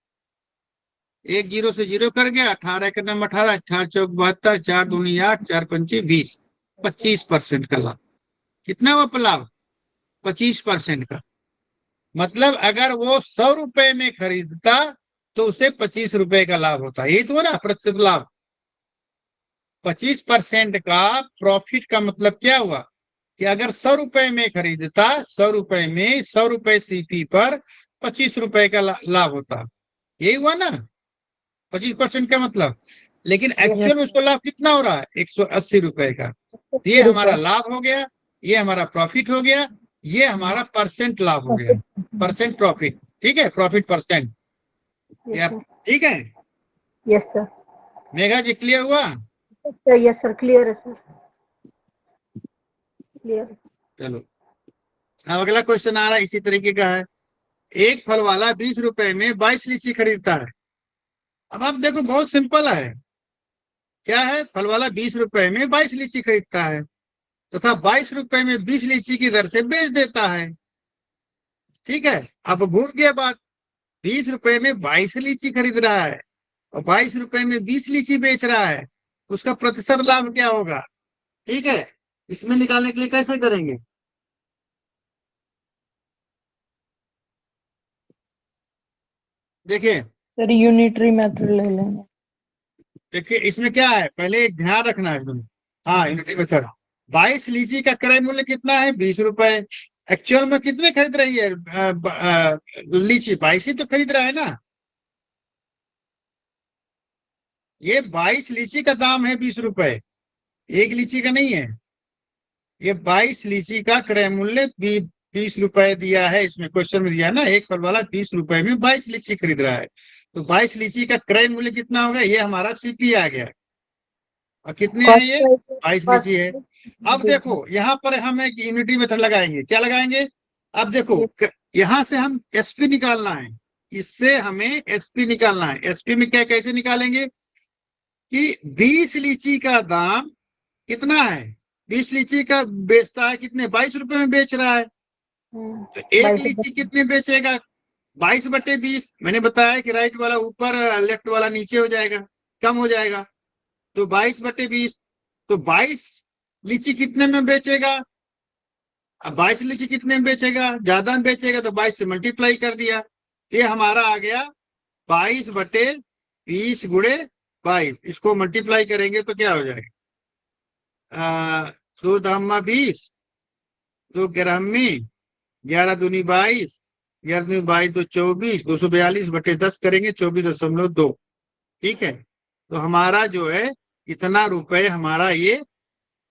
एक जीरो से जीरो कर गया, 18 के नाम 18, 4 चौक 72, 4 दूनी 8, 4 पंचे 20, 25% का लाभ। कितना हुआ लाभ, 25% का, मतलब अगर वो 100 रुपए में खरीदता तो उसे 25 रुपए का लाभ होता, यही तो ना प्रतिशत लाभ। 25% का प्रॉफिट का मतलब क्या हुआ कि अगर 100 रुपए में खरीदता, 100 रुपए में 100 रुपए सीपी पर 25 रुपए का लाभ होता, यही हुआ ना 25% का मतलब। लेकिन एक्चुअल में उसको लाभ कितना हो रहा है, 180 रुपए का, ये हमारा लाभ हो गया, ये हमारा प्रॉफिट हो गया, ये हमारा परसेंट लाभ हो गया, परसेंट प्रॉफिट, ठीक है, प्रॉफिट परसेंट, ठीक है। Yes sir. Megha ji clear हुआ, यस सर, क्लियर है सर, क्लियर। चलो अब अगला क्वेश्चन आ रहा है, इसी तरीके का है। एक फल वाला 20 रुपए में 22 लीची खरीदता है। अब आप देखो बहुत सिंपल है, क्या है, फल वाला 20 रुपए में 22 लीची खरीदता है तथा 22 रुपए में 20 लीची की दर से बेच देता है, ठीक है। अब घूम गया बात, 20 रुपए में 22 लीची खरीद रहा है और 22 रुपए में 20 लीची बेच रहा है, उसका प्रतिशत लाभ क्या होगा, ठीक है। इसमें निकालने के लिए कैसे करेंगे, देखिए सर यूनिटरी मेथड ले लेंगे। देखिए इसमें क्या है, पहले एक ध्यान रखना है इसमें, हाँ यूनिटरी मेथड। 22 लीची का क्रय मूल्य कितना है, 20 रुपए, एक्चुअल में कितने खरीद रही है लीची, 22 ही तो खरीद रहा है ना, ये 22 लीची का दाम है 20 रुपए, एक लीची का नहीं है, ये 22 लीची का क्रय मूल्य 20 रुपए दिया है, इसमें क्वेश्चन में दिया है ना, एक फल वाला 20 रुपए में 22 लीची खरीद रहा है, तो 22 लीची का क्रय मूल्य कितना होगा, ये हमारा सीपी आ गया, और कितने हैं ये 22 लीची है। अब देखो यहाँ पर हम एक यूनिटरी मेथड लगाएंगे, क्या लगाएंगे, अब देखो यहाँ से हम एसपी निकालना है, इससे हमें एसपी निकालना है, एसपी में क्या कैसे निकालेंगे कि 20 लीची का दाम कितना है, 20 लीची का बेचता है कितने, 22 रुपए में बेच रहा है, तो एक लीची कितने बेचेगा, 22/20, मैंने बताया कि राइट वाला ऊपर लेफ्ट वाला नीचे हो जाएगा, कम हो जाएगा, तो 22/20, तो 22 लीची कितने में बेचेगा, अब 22 लीची कितने में बेचेगा, ज्यादा में बेचेगा तो 22 से मल्टीप्लाई कर दिया, ये हमारा आ गया 22/20 गुणे 22, इसको मल्टीप्लाई करेंगे तो क्या हो जाएगा, 2 धामा 20, 2 ग्रामी, 11 दूनी 22, 11 दूनी 22 तो 24, 242/10 करेंगे 24.2, ठीक है। तो हमारा जो है इतना रुपए हमारा ये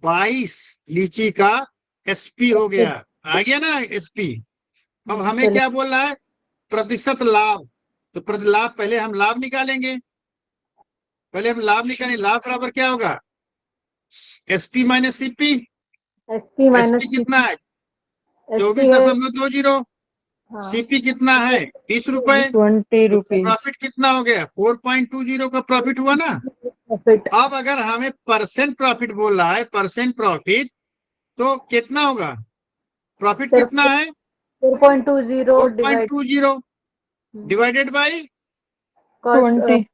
22 लीची का एसपी हो गया, आ गया ना एसपी। अब हमें क्या बोल रहा है, प्रतिशत लाभ। तो प्रति लाभ, पहले हम लाभ निकालेंगे, लाभ बराबर क्या होगा, SP minus CP. SP minus SP कितना है, एसपी है 24.20। हाँ सीपी कितना है, 20 रुपए। 20 तो रुपीज। प्रॉफिट कितना हो गया, 4.20 का प्रॉफिट हुआ ना। प्रॉफिट अब अगर हमें परसेंट प्रॉफिट बोल रहा है, परसेंट प्रॉफिट, तो कितना होगा, प्रॉफिट सिर्फ कितना है, 4.20 डिवाइड 4.20 डिवाइडेड बाई 20।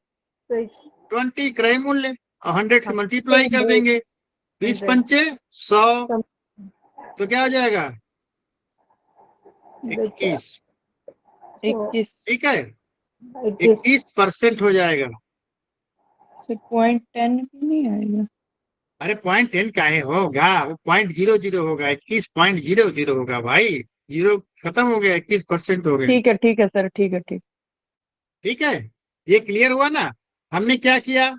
20 क्रय मूल्य, 100 से मल्टीप्लाई कर देंगे, 20 पंचे 100, तो क्या हो जाएगा 21। 21 ठीक है, 21 21% हो जाएगा। से 0.10 भी नहीं आएगा। अरे 0.10 का है होगा, वो 0.00 होगा, 21.00 होगा भाई, जीरो खत्म हो गया, 21% हो गया। ठीक है सर, ठीक है। ठीक है, ये क्लियर हुआ ना। हमने क्या किया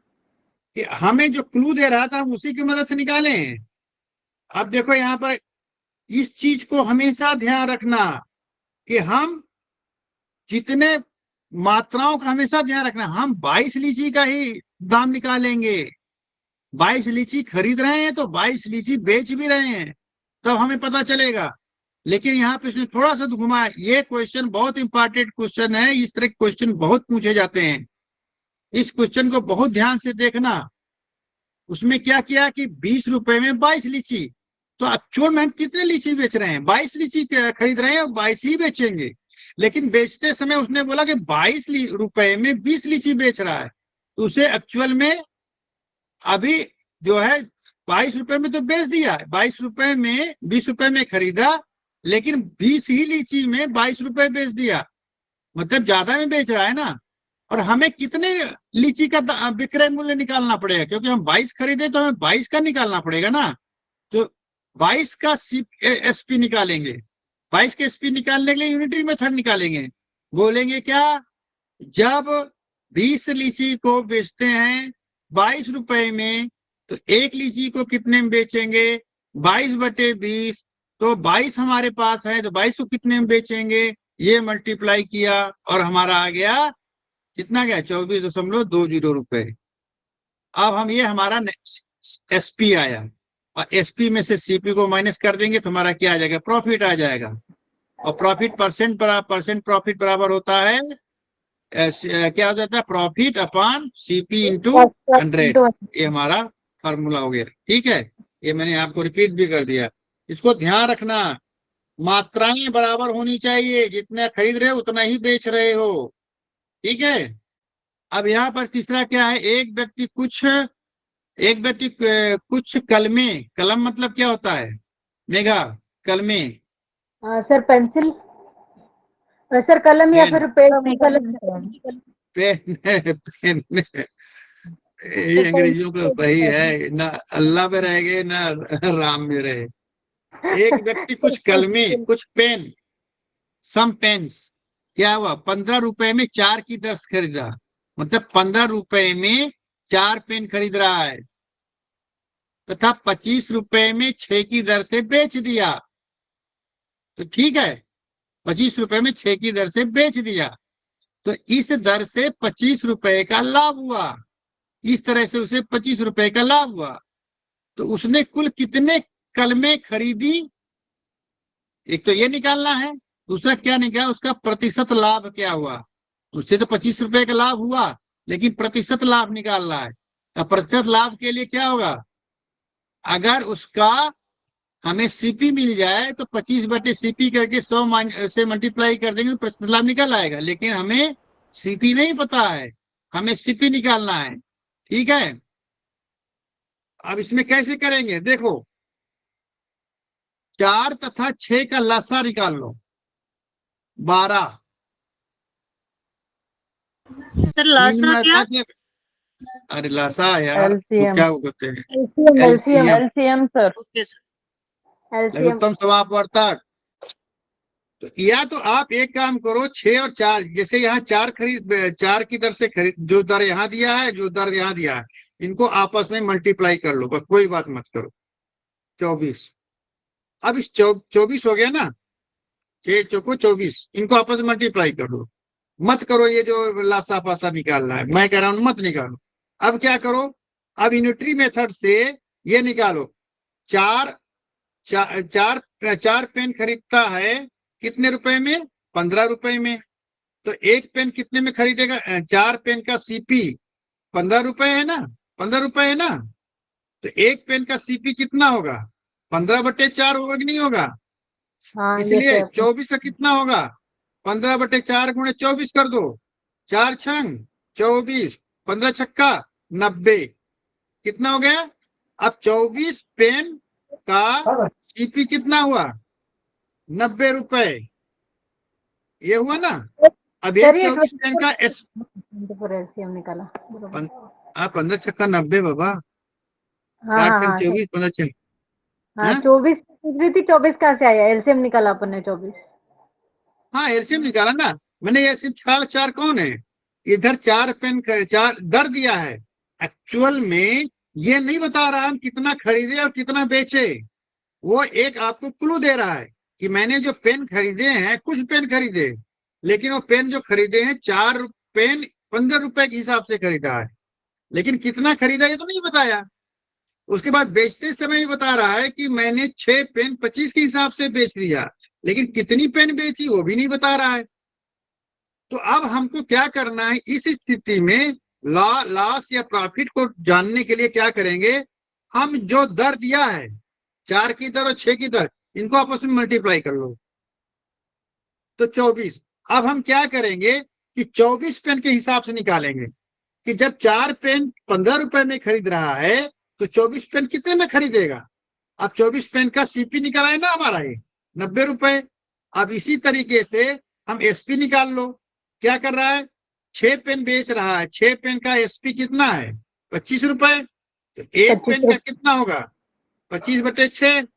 कि हमें जो क्लू दे रहा था हम उसी की मदद से निकाले। अब देखो यहाँ पर इस चीज को हमेशा ध्यान रखना कि हम जितने मात्राओं का हमेशा ध्यान रखना, हम 22 लीची का ही दाम निकालेंगे। 22 लीची खरीद रहे हैं तो 22 लीची बेच भी रहे हैं, तब हमें पता चलेगा। लेकिन यहाँ पे इसने थोड़ा सा घुमा, ये क्वेश्चन बहुत इंपॉर्टेंट क्वेश्चन है, इस तरह के क्वेश्चन बहुत पूछे जाते हैं, इस क्वेश्चन को बहुत ध्यान से देखना। उसमें क्या किया कि 20 रुपए में 22 लीची, तो एक्चुअल में हम कितने लीची बेच रहे हैं, 22 लीची खरीद रहे हैं और 22 ही बेचेंगे। लेकिन बेचते समय उसने बोला कि 22 रुपए में 20 लीची बेच रहा है, तो उसे एक्चुअल में अभी जो है 22 रुपए में तो बेच दिया, 22 रुपए में 20 रुपए में खरीदा, लेकिन 20 ही लीची में 22 रुपए बेच दिया, मतलब ज्यादा में बेच रहा है ना। और हमें कितने लीची का विक्रय मूल्य निकालना पड़ेगा, क्योंकि हम 22 खरीदे तो हमें 22 का निकालना पड़ेगा ना। तो 22 का एसपी निकालेंगे, 22 के एसपी निकालने के लिए यूनिटरी मेथड निकालेंगे। बोलेंगे क्या, जब 20 लीची को बेचते हैं 22 रुपए में, तो एक लीची को कितने में बेचेंगे, 22/20, तो 22 हमारे पास है, तो 22 को कितने में बेचेंगे, ये मल्टीप्लाई किया और हमारा आ गया कितना, गया 24.20 रुपए। अब हम ये हमारा एसपी आया, और एसपी में से सीपी को माइनस कर देंगे तो हमारा क्या आ जाएगा, प्रॉफिट आ जाएगा। और प्रॉफिट परसेंट प्रॉफिट बराबर होता है क्या हो जाता है, प्रॉफिट अपॉन सीपी इंटू 100। ये हमारा फार्मूला हो गया। ठीक है, ये मैंने आपको रिपीट भी कर दिया। इसको ध्यान रखना, मात्राएं बराबर होनी चाहिए, जितना खरीद रहे हो उतना ही बेच रहे हो। ठीक है, अब यहाँ पर तीसरा क्या है, एक व्यक्ति कुछ कलमें, कलम मतलब क्या होता है मेघा, कलमें, सर पेंसिल, सर कलम या फिर पेन की कलम। पेन पेन, ये अंग्रेजियों का वही है ना, अल्लाह में रह गए ना राम में रहे। एक व्यक्ति कुछ कलमें, कुछ पेन, सम पेन्स, क्या हुआ, 15 रुपए में 4 की दर से खरीदा, मतलब 15 रुपए में 4 पेन खरीद रहा है, तथा 25 रुपए में 6 की दर से बेच दिया। तो ठीक है, 25 रुपए में 6 की दर से बेच दिया, तो इस दर से 25 रुपए का लाभ हुआ, इस तरह से उसे 25 रुपए का लाभ हुआ। तो उसने कुल कितने कलमें खरीदी, एक तो ये निकालना है, दूसरा क्या निकाला, उसका प्रतिशत लाभ क्या हुआ। उससे तो 25 रुपए का लाभ हुआ, लेकिन प्रतिशत लाभ निकालना है। अब प्रतिशत लाभ के लिए क्या होगा, अगर उसका हमें सीपी मिल जाए तो 25/सीपी करके 100 से मल्टीप्लाई कर देंगे तो प्रतिशत लाभ निकल आएगा। लेकिन हमें सीपी नहीं पता है, हमें सीपी निकालना है। ठीक है, अब इसमें कैसे करेंगे, देखो 4 तथा 6 का लसा निकाल लो, 12। सर लासा क्या? अरे लासा यार, वो एलसीएम। क्या बोलते हैं, LCM LCM sir. Okay sir. LCM लघुत्तम समापवर्तक। तो या तो आप एक काम करो, 6 और 4, जैसे यहाँ 4 की दर से खरीद, जो दर यहाँ दिया है, जो दर यहाँ दिया है, इनको आपस में मल्टीप्लाई कर लो, बस कोई बात मत करो। 24, अब इस 24 हो गया ना, 6 चौको 24, इनको आपस में मल्टीप्लाई कर लो। मत करो ये जो लासा पासा निकालना है, मैं कह रहा हूं मत निकालो। अब क्या करो, अब यूनिटरी मेथड से ये निकालो। चार चार पेन खरीदता है कितने रुपए में? 15 रुपए में। तो एक पेन कितने में खरीदेगा? 4 पेन का सीपी 15 रुपए है ना, 15 रुपए है ना। तो एक पेन का सीपी कितना होगा? 15/4 होगा कि नहीं होगा? हाँ ये इसलिए सर 24 का कितना होगा? 15/4 गुणे 24 कर दो। 4 छंग 24, 15 छक्का 90। कितना हो गया? अब 24 पेन का सीपी कितना हुआ? 90 रुपए। ये हुआ ना। अब ये सर ये 24 पेन का एस एलसीएम निकाला बरोबर। 15 छक्का 90 बाबा। हाँ 4 हाँ छंग हाँ 24, 15 छंग हाँ हाँ 24 पूछ रही थी, 24 कहाँ से आया? एलसीएम निकाला अपन ने 24। हाँ एलसीएम निकाला ना मैंने। ये सिर्फ 4 4 कौन है? इधर 4 पेन चार दर दिया है। एक्चुअल में ये नहीं बता रहा हम कितना खरीदे और कितना बेचे। वो एक आपको क्लू दे रहा है कि मैंने जो पेन खरीदे हैं, कुछ पेन खरीदे, लेकिन वो पेन जो खरीदे हैं 4 पेन 15 रुपए के हिसाब से खरीदा है, लेकिन कितना खरीदा ये तो नहीं बताया। उसके बाद बेचते समय भी बता रहा है कि मैंने 6 पेन 25 के हिसाब से बेच दिया, लेकिन कितनी पेन बेची वो भी नहीं बता रहा है। तो अब हमको क्या करना है इस स्थिति में? लॉस या प्रॉफिट को जानने के लिए क्या करेंगे? हम जो दर दिया है 4 की दर और 6 की दर, इनको आपस में मल्टीप्लाई कर लो तो 24। अब हम क्या करेंगे कि 24 पेन के हिसाब से निकालेंगे कि जब 4 पेन 15 रुपए में खरीद रहा है तो 24 पेन कितने में खरीदेगा? अब 24 पेन का सीपी निकाला है ना हमारा, ये 90 रुपए। अब इसी तरीके से हम एसपी निकाल लो। क्या कर रहा है? 6 पेन बेच रहा है, 6 पेन का एसपी कितना है? 25 रुपए। तो एक 25 पेन का कितना होगा? 25/6।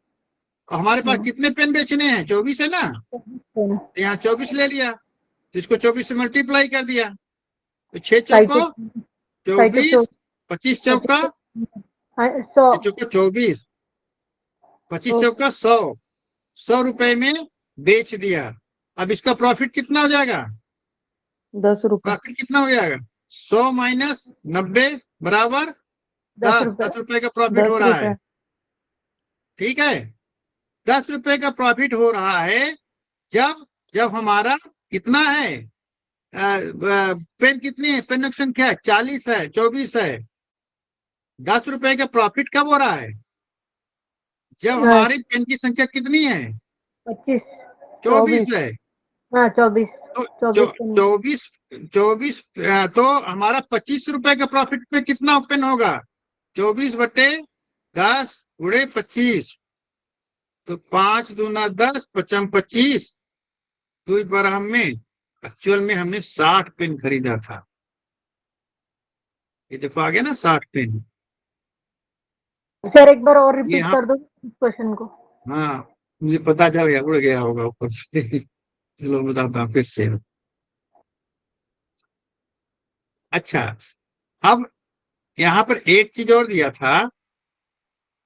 हमारे पास कितने पेन बेचने हैं? 24 है ना। रुपए। तो यहाँ 24 ले लिया, तो इसको 24 से मल्टीप्लाई कर दिया। तो 6 चौको 24, 25 चौका 100 6 चौका 24, 25 चौका 100। 100 रुपए में बेच दिया। अब इसका प्रॉफिट कितना हो जाएगा? 10 रुपए। प्रॉफिट कितना हो जाएगा? 100 माइनस 90 बराबर 10 10। रुपए। 10 रुपए का प्रॉफिट 10 हो रहा है। रुपए। ठीक है, 10 रुपए का प्रॉफिट हो रहा है जब जब हमारा कितना है? पेन कितनी है? पेन की संख्या 40 है, 24 है। 10 रुपए का प्रॉफिट कब हो रहा है? जब हमारी पेन की संख्या कितनी है? 25 24 है। हाँ 24 तो 24 24 24 तो हमारा 25 रुपए का प्रॉफिट पे कितना ओपन होगा? 24/10 गुणे 25। तो 5 दूना 10, 5 25। 2 बराम में एक्चुअल में हमने 60 पेन खरीदा था। ये देखो आ गया ना 60 पेन। सर एक बार और ये रिपीट हाँ कर दो इस क्वेश्चन को। हाँ मुझे पता चल गया, उड़ गया होगा ऊपर से। चलो बताता हूँ फिर से। अच्छा, अब यहाँ पर एक चीज और दिया था।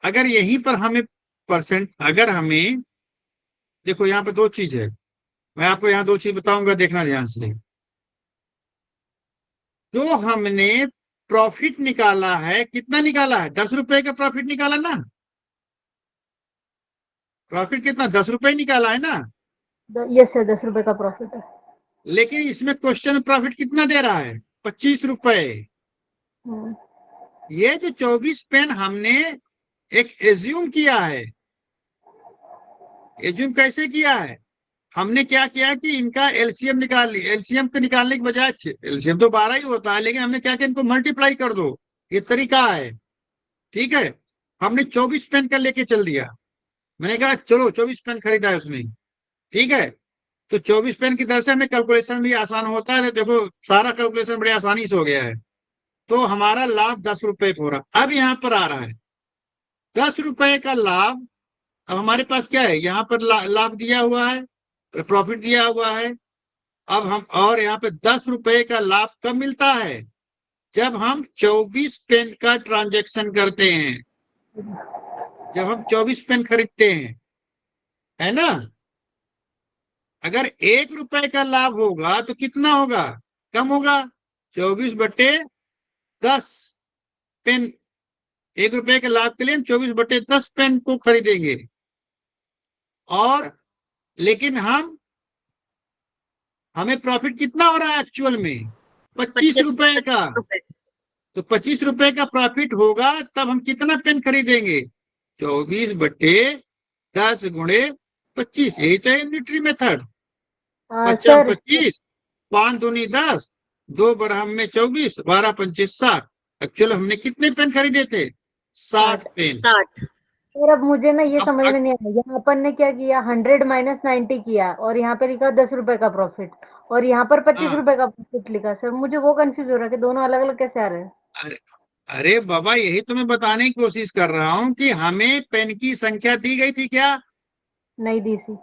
अगर यहीं पर हमें परसेंट, अगर हमें देखो यहाँ पे 2 चीज है, मैं आपको यहाँ 2 चीज बताऊंगा, देखना ध्यान से। जो हमने प्रॉफिट निकाला है, कितना निकाला है? 10 रुपए का प्रॉफिट निकाला ना। प्रॉफिट कितना? 10 रुपए निकाला है ना। यस सर 10 रुपए का प्रॉफिट है। लेकिन इसमें क्वेश्चन में प्रॉफिट कितना दे रहा है? 25 रुपए। हम्म, ये जो 24 पेन हमने एक एज्यूम किया है। एज्यूम कैसे किया है? हमने क्या किया कि इनका एलसीएम निकाल ली। एलसीएम को निकालने के बजाय, एलसीएम तो 12 ही होता है, लेकिन हमने क्या किया, इनको मल्टीप्लाई कर दो। ये तरीका है। ठीक है, हमने 24 पेन का लेके चल दिया। मैंने कहा चलो 24 पेन खरीदा है उसने। ठीक है, तो 24 पेन की दर से हमें कैलकुलेशन भी आसान होता है। तो देखो सारा कैलकुलेशन बड़ी आसानी से हो गया है। तो हमारा लाभ 10 रुपए हो रहा। अब यहाँ पर आ रहा है 10 रुपए का लाभ। अब हमारे पास क्या है? यहाँ पर लाभ दिया हुआ है, प्रॉफिट दिया हुआ है। अब हम और यहाँ पे 10 रुपए का लाभ कब मिलता है? जब हम 24 पेन का ट्रांजैक्शन करते हैं, जब हम 24 पेन खरीदते हैं, है ना। अगर 1 रुपए का लाभ होगा तो कितना होगा, कम होगा। 24/10 पेन, 1 रुपए के लाभ के लिए हम 24/10 पेन को खरीदेंगे। और लेकिन हमें प्रॉफिट कितना हो रहा है एक्चुअल में, 25 रुपए का। तो 25 रुपए का प्रॉफिट होगा तब हम कितना पेन खरीदेंगे, 24/10 गुणे 25, यही तो है यूनिटरी मेथड। 5 सर 25, 5 दूनी 10, 2 बरहम में 24, 12 पंचे 60। एक्चुअल हमने कितने पेन खरीदे थे, 60 पेन। 60। सर अब मुझे ना ये अब समझ में नहीं आया, यहाँ अपन ने क्या किया, 100 - 90 किया और यहाँ पे लिखा 10 रुपए का प्रॉफिट और यहाँ पर 25 हाँ, रुपए का प्रॉफिट लिखा। सर मुझे वो कंफ्यूज हो रहा है कि दोनों अलग अलग कैसे आ रहे हैं। अरे अरे बाबा, यही तो मैं बताने की कोशिश कर रहा हूँ कि हमें पेन की संख्या दी गई थी क्या, नहीं दी थी,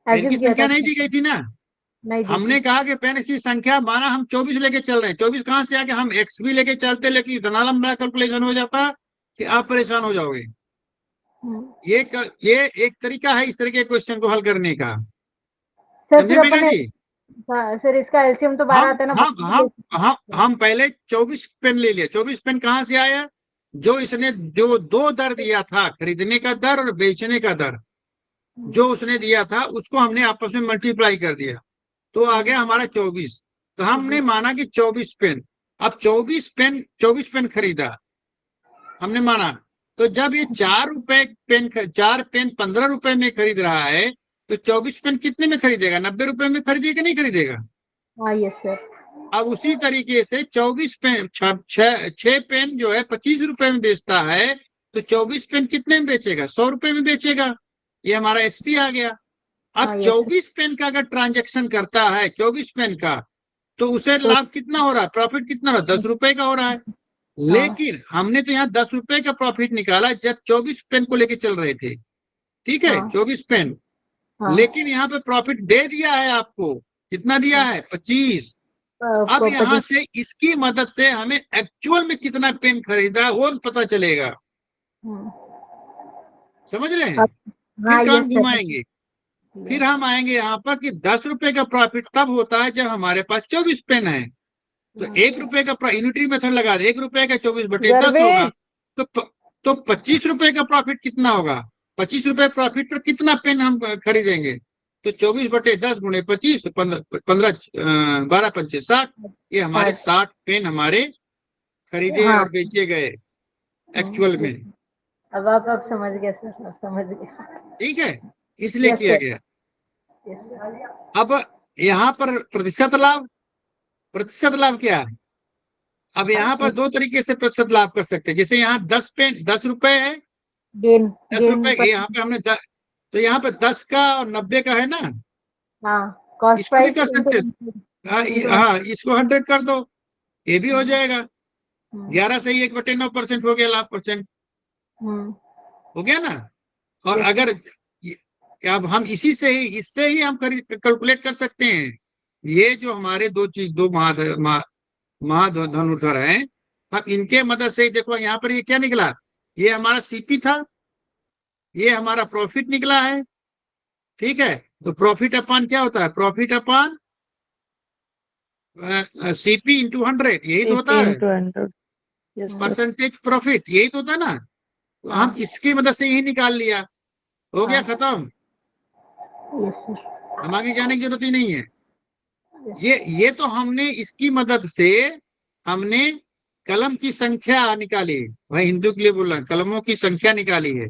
पेन की एज्यूम किया संख्या था। नहीं दी गई थी ना। नहीं दी हमने थी। कहा कि पेन की संख्या, माना हम 24 लेके चल रहे हैं, 24 कहां से आके हम एक्स भी लेके चलते, लेकिन इतना लंबा कैलकुलेशन हो जाता कि आप परेशान हो जाओगे। ये एक तरीका है इस तरीके के क्वेश्चन को हल करने का, सर समझे फिर मेघा अपन ने, जी। हाँ, सर इसका एलसीएम तो 12 हम आता है ना, हम हम 12 हम पहले 24 पेन ले लिए। 24 पेन कहां से आया, जो इसने जो दो दर दिया था, खरीदने का दर और बेचने का दर, जो उसने दिया था उसको हमने आपस में मल्टीप्लाई कर दिया, तो आ गया हमारा 24। तो हमने माना कि 24 पेन, अब 24 पेन खरीदा हमने माना। तो जब ये 4 रुपए पेन, 4 पेन 15 रुपए में खरीद रहा है, तो 24 पेन कितने में खरीदेगा, 90 रुपए में खरीदेगा नहीं खरीदेगा। हाँ यस सर। अब उसी तरीके से 24 पेन, 6 पेन जो है 25 रुपए में बेचता है, तो 24 पेन कितने में बेचेगा, 100 रुपए में बेचेगा। ये हमारा एसपी आ गया। अब हाँ यस 24 पेन का अगर ट्रांजेक्शन करता है, 24 पेन का, तो उसे तो लाभ कितना हो रहा है, प्रॉफिट कितना हो रहा है, 10 रुपए का हो रहा है। लेकिन हमने तो यहाँ 10 रुपए का प्रॉफिट निकाला जब 24 पेन को लेके चल रहे थे, ठीक है, हाँ 24 पेन। हाँ लेकिन यहाँ पे प्रॉफिट दे दिया है आपको, कितना दिया है, 25। अब यहाँ 25। से इसकी मदद से हमें एक्चुअल में कितना पेन खरीदा है वो पता चलेगा, समझ रहे हैं। हाँ फिर यस काम सर। घुमाएंगे, फिर हम आएंगे यहाँ पर कि 10 रुपए का प्रॉफिट तब होता है जब हमारे पास 24 पेन है। तो 1 रुपए का यूनिटरी मेथड लगा दे, 1 रुपए का 24/10 होगा, तो 25 रुपए का प्रॉफिट कितना होगा, 25 रुपए प्रॉफिट पर कितना पेन हम खरीदेंगे, तो 24/10 गुणे 25, तो 15 12 पंचे 60। ये हमारे 60 पेन हमारे खरीदे हाँ और बेचे गए एक्चुअल में। अब आप समझ गए सर, आप समझ गए। ठीक है, इसलिए यस किया सर। गया। Yes sir. अब यहाँ पर प्रतिशत लाभ, प्रतिशत लाभ क्या है, अब यहाँ पर दो तरीके से प्रतिशत लाभ कर सकते हैं। जैसे यहाँ 10 पेन 10 रुपए है, गेन 10 गेन रुपए पर। यहाँ पे हमने तो यहाँ पे 10 का और 90 का है ना, हाँ कॉस्ट इसको भी प्राइस कर सकते हैं। हाँ, इसको 100 कर दो, ये भी हो जाएगा। 11 से ही 1/9% हो गया लाभ परसेंट, हो गया ना। और अगर अब हम इससे ही हम कैलकुलेट कर सकते हैं। ये जो हमारे दो महाधनुर्धर हैं, हम इनके मदद से ही देखो, यहाँ पर ये क्या निकला, ये हमारा सीपी था, ये हमारा प्रॉफिट निकला है, ठीक है। तो प्रॉफिट अपॉन क्या होता है, प्रॉफिट अपॉन सीपी इंटू 100, यही तो होता है, 100 यस सर। परसेंटेज प्रॉफिट, यही तो होता है ना। तो हम इसकी मदद से यही निकाल लिया, हो गया खत्म, हम आगे जाने की जरूरत ही नहीं है। ये तो हमने इसकी मदद से हमने कलम की संख्या निकाली, भाई हिंदू के लिए बोल रहा, कलमों की संख्या निकाली है,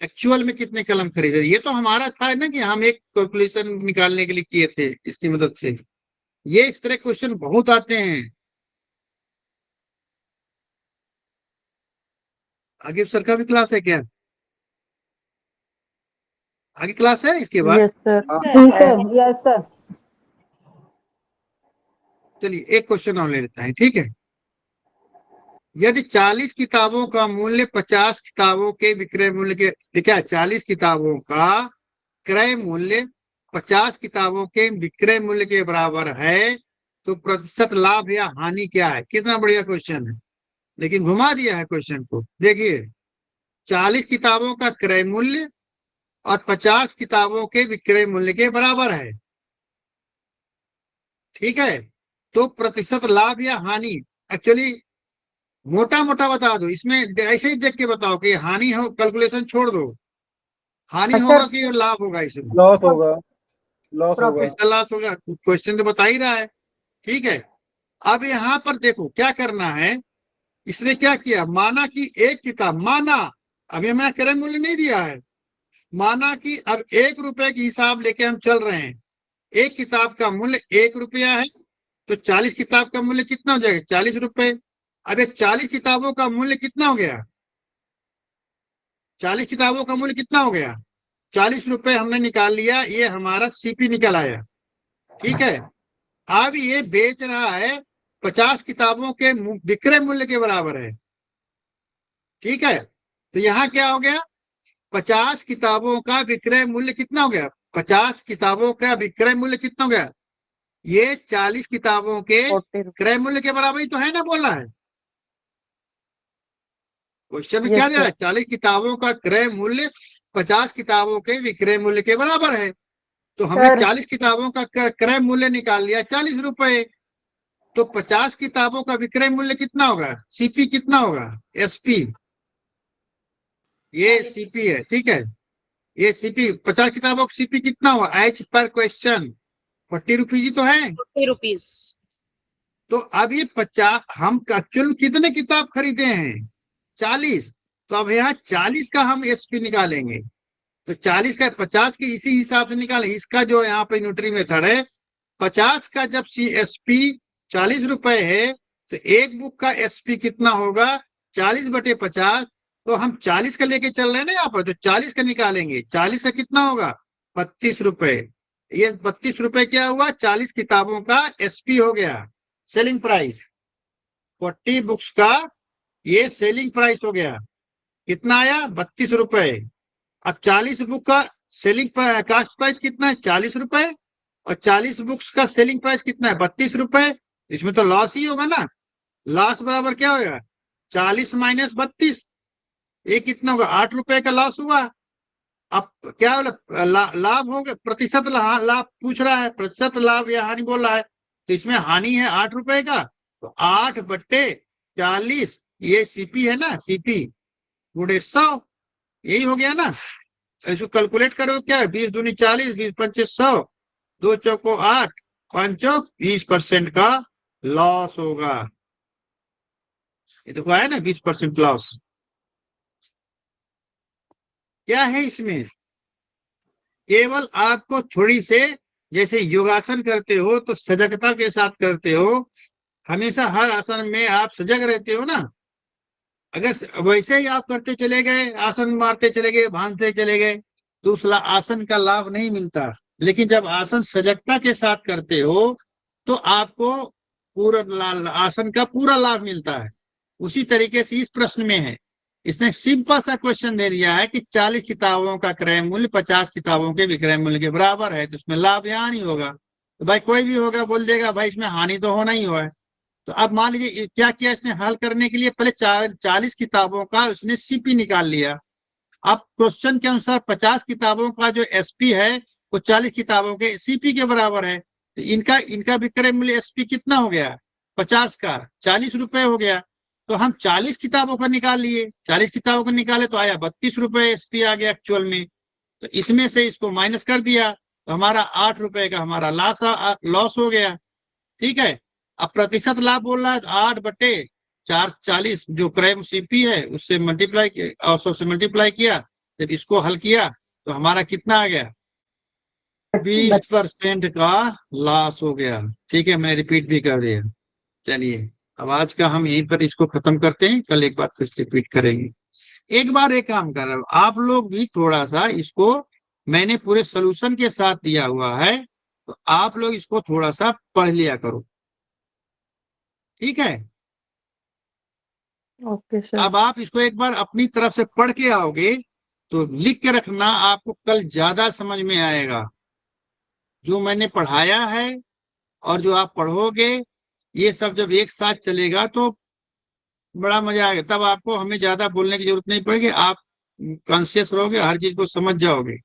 एक्चुअल में कितने कलम खरीदे, ये तो हमारा था ना कि हम एक कैलकुलेशन निकालने के लिए किए थे इसकी मदद से। ये इस तरह क्वेश्चन बहुत आते हैं। आगे सर का भी क्लास है क्या, आगे क्लास है इसके बाद। Yes sir. जी सर, यस सर। चलिए एक क्वेश्चन और ले लेता है, ठीक है। यदि 40 किताबों का मूल्य 50 किताबों के विक्रय मूल्य के, देखिए 40 किताबों का क्रय मूल्य 50 किताबों के विक्रय मूल्य के बराबर है, तो प्रतिशत लाभ या हानि क्या है। कितना बढ़िया क्वेश्चन है, लेकिन घुमा दिया है क्वेश्चन को। देखिए 40 किताबों का क्रय मूल्य और 50 किताबों के विक्रय मूल्य के बराबर है। ठीक है, तो प्रतिशत लाभ या हानि, एक्चुअली मोटा मोटा बता दो, इसमें ऐसे ही देख के बताओ कि हानि हो, कैलकुलेशन छोड़ दो, हानि सर होगा कि लाभ होगा, इसमें लॉस होगा, लॉस होगा। प्रॉफिट। कैसा लॉस होगा, क्वेश्चन तो बता ही रहा है। ठीक है, अब यहाँ पर देखो क्या करना है, इसने क्या किया, माना कि एक किताब, माना अभी हमें क्रय मूल्य नहीं दिया है, माना कि अब 1 रुपए की हिसाब लेके हम चल रहे हैं, एक किताब का मूल्य 1 रुपया है, तो 40 किताब का मूल्य कितना हो जाएगा, 40 रुपए। अब ये 40 किताबों का मूल्य कितना हो गया, 40 किताबों का मूल्य कितना हो गया, 40 रुपए हमने निकाल लिया, ये हमारा सीपी निकल आया। ठीक है, अब ये बेच रहा है 50 किताबों के विक्रय मूल्य के बराबर है। ठीक है, तो यहाँ क्या हो गया, 50 किताबों का विक्रय मूल्य कितना हो गया, 50 किताबों का विक्रय मूल्य कितना हो गया, ये 40 किताबों के 40 क्रय मूल्य के बराबर ही तो है ना, बोल रहा है क्वेश्चन में Yes, क्या दे रहा है, sir. 40 किताबों का क्रय मूल्य 50 किताबों के विक्रय मूल्य के बराबर है, तो हमने सर 40 किताबों का क्रय मूल्य निकाल लिया 40 रुपए, तो 50 किताबों का विक्रय मूल्य कितना होगा, सीपी कितना होगा, एसपी, ये सीपी है। ठीक है, ये सीपी 50 किताबों का सीपी कितना हुआ, एच पर क्वेश्चन 40 रुपीज ही तो है। 40 रुपीज। तो अब ये 50, हम एक्चुअल कितने किताब खरीदे हैं, 40, तो अब यहाँ 40 का हम एसपी निकालेंगे, तो 40 का 50 के इसी हिसाब से निकालें, इसका जो यहाँ पे न्यूट्री मेथड है, 50 का जब सी एसपी 40 रुपए है, तो एक बुक का एसपी कितना होगा, 40/50, तो हम 40 का लेके चल रहे हैं ना यहाँ पर, तो 40 का निकालेंगे, 40 का कितना होगा, 32 रुपए, ये 32 रुपए क्या हुआ, 40 किताबों का एसपी हो गया, सेलिंग प्राइस, 40 बुक्स का ये सेलिंग प्राइस हो गया, कितना आया, 32 रुपए। अब 40 बुक का सेलिंग कास्ट प्राइस कितना है, 40 रुपए, और 40 बुक्स का सेलिंग प्राइस कितना है, 32 रुपए, इसमें तो लॉस ही होगा ना, लॉस बराबर क्या होगा, 40 माइनस 32, ये कितना होगा, 8 रुपए का लॉस हुआ। अब क्या लाभ हो गया, प्रतिशत लाभ पूछ रहा है, प्रतिशत लाभ या हानि बोल रहा है, तो इसमें हानि है 8 रुपए का, तो 8/40, ये सीपी है ना, सीपी गुणे 100, यही हो गया ना। इसको कैलकुलेट करो, क्या है, 20 दूनी 40, 20 पंचे 100, 2 चौको 8, 5 चौक 20% का लॉस होगा, ये तो है ना 20% लॉस। क्या है इसमें, केवल आपको थोड़ी से, जैसे योगासन करते हो तो सजगता के साथ करते हो, हमेशा हर आसन में आप सजग रहते हो ना, अगर वैसे ही आप करते चले गए, आसन मारते चले गए, भांजते चले गए, तो उस आसन का लाभ नहीं मिलता, लेकिन जब आसन सजगता के साथ करते हो तो आपको पूरा आसन का पूरा लाभ मिलता है। उसी तरीके से इस प्रश्न में है, इसने सिंपल सा क्वेश्चन दे दिया है कि 40 किताबों का क्रय मूल्य 50 किताबों के विक्रय मूल्य के बराबर है, तो उसमें लाभ यहाँ नहीं होगा, तो भाई कोई भी होगा बोल देगा भाई इसमें हानि तो होना ही हुआ है। तो अब मान लीजिए क्या किया इसने, हल करने के लिए पहले 40 किताबों का उसने सीपी निकाल लिया, अब क्वेश्चन के अनुसार 50 किताबों का जो एसपी है वो 40 किताबों के सीपी के बराबर है, तो इनका विक्रय मूल्य एसपी कितना हो गया, 50 का 40 रुपए हो गया, तो हम 40 किताबों का निकाल लिए, 40 किताबों का निकाले तो आया 32 रुपए एसपी आ गया एक्चुअल में, तो इसमें से इसको माइनस कर दिया, तो हमारा 8 रुपए का हमारा लॉस हो गया। ठीक है, अब प्रतिशत लाभ बोल रहा है, 8/40 जो क्रय सीपी है उससे मल्टीप्लाई किया, 100 से मल्टीप्लाई किया, जब इसको हल किया तो हमारा कितना आ गया, 20% का लॉस हो गया। ठीक है, मैंने रिपीट भी कर दिया। चलिए अब आज का हम यहीं पर इसको खत्म करते हैं, कल एक बार फिर रिपीट करेंगे। एक बार एक काम कर रहा हूं, आप लोग भी थोड़ा सा इसको, मैंने पूरे सोल्यूशन के साथ दिया हुआ है, तो आप लोग इसको थोड़ा सा पढ़ लिया करो, ठीक है। Okay sir. अब आप इसको एक बार अपनी तरफ से पढ़ के आओगे तो लिख के रखना, आपको कल ज्यादा समझ में आएगा। जो मैंने पढ़ाया है और जो आप पढ़ोगे, ये सब जब एक साथ चलेगा तो बड़ा मजा आएगा, तब आपको हमें ज्यादा बोलने की जरूरत नहीं पड़ेगी, आप कॉन्शियस रहोगे, हर चीज को समझ जाओगे।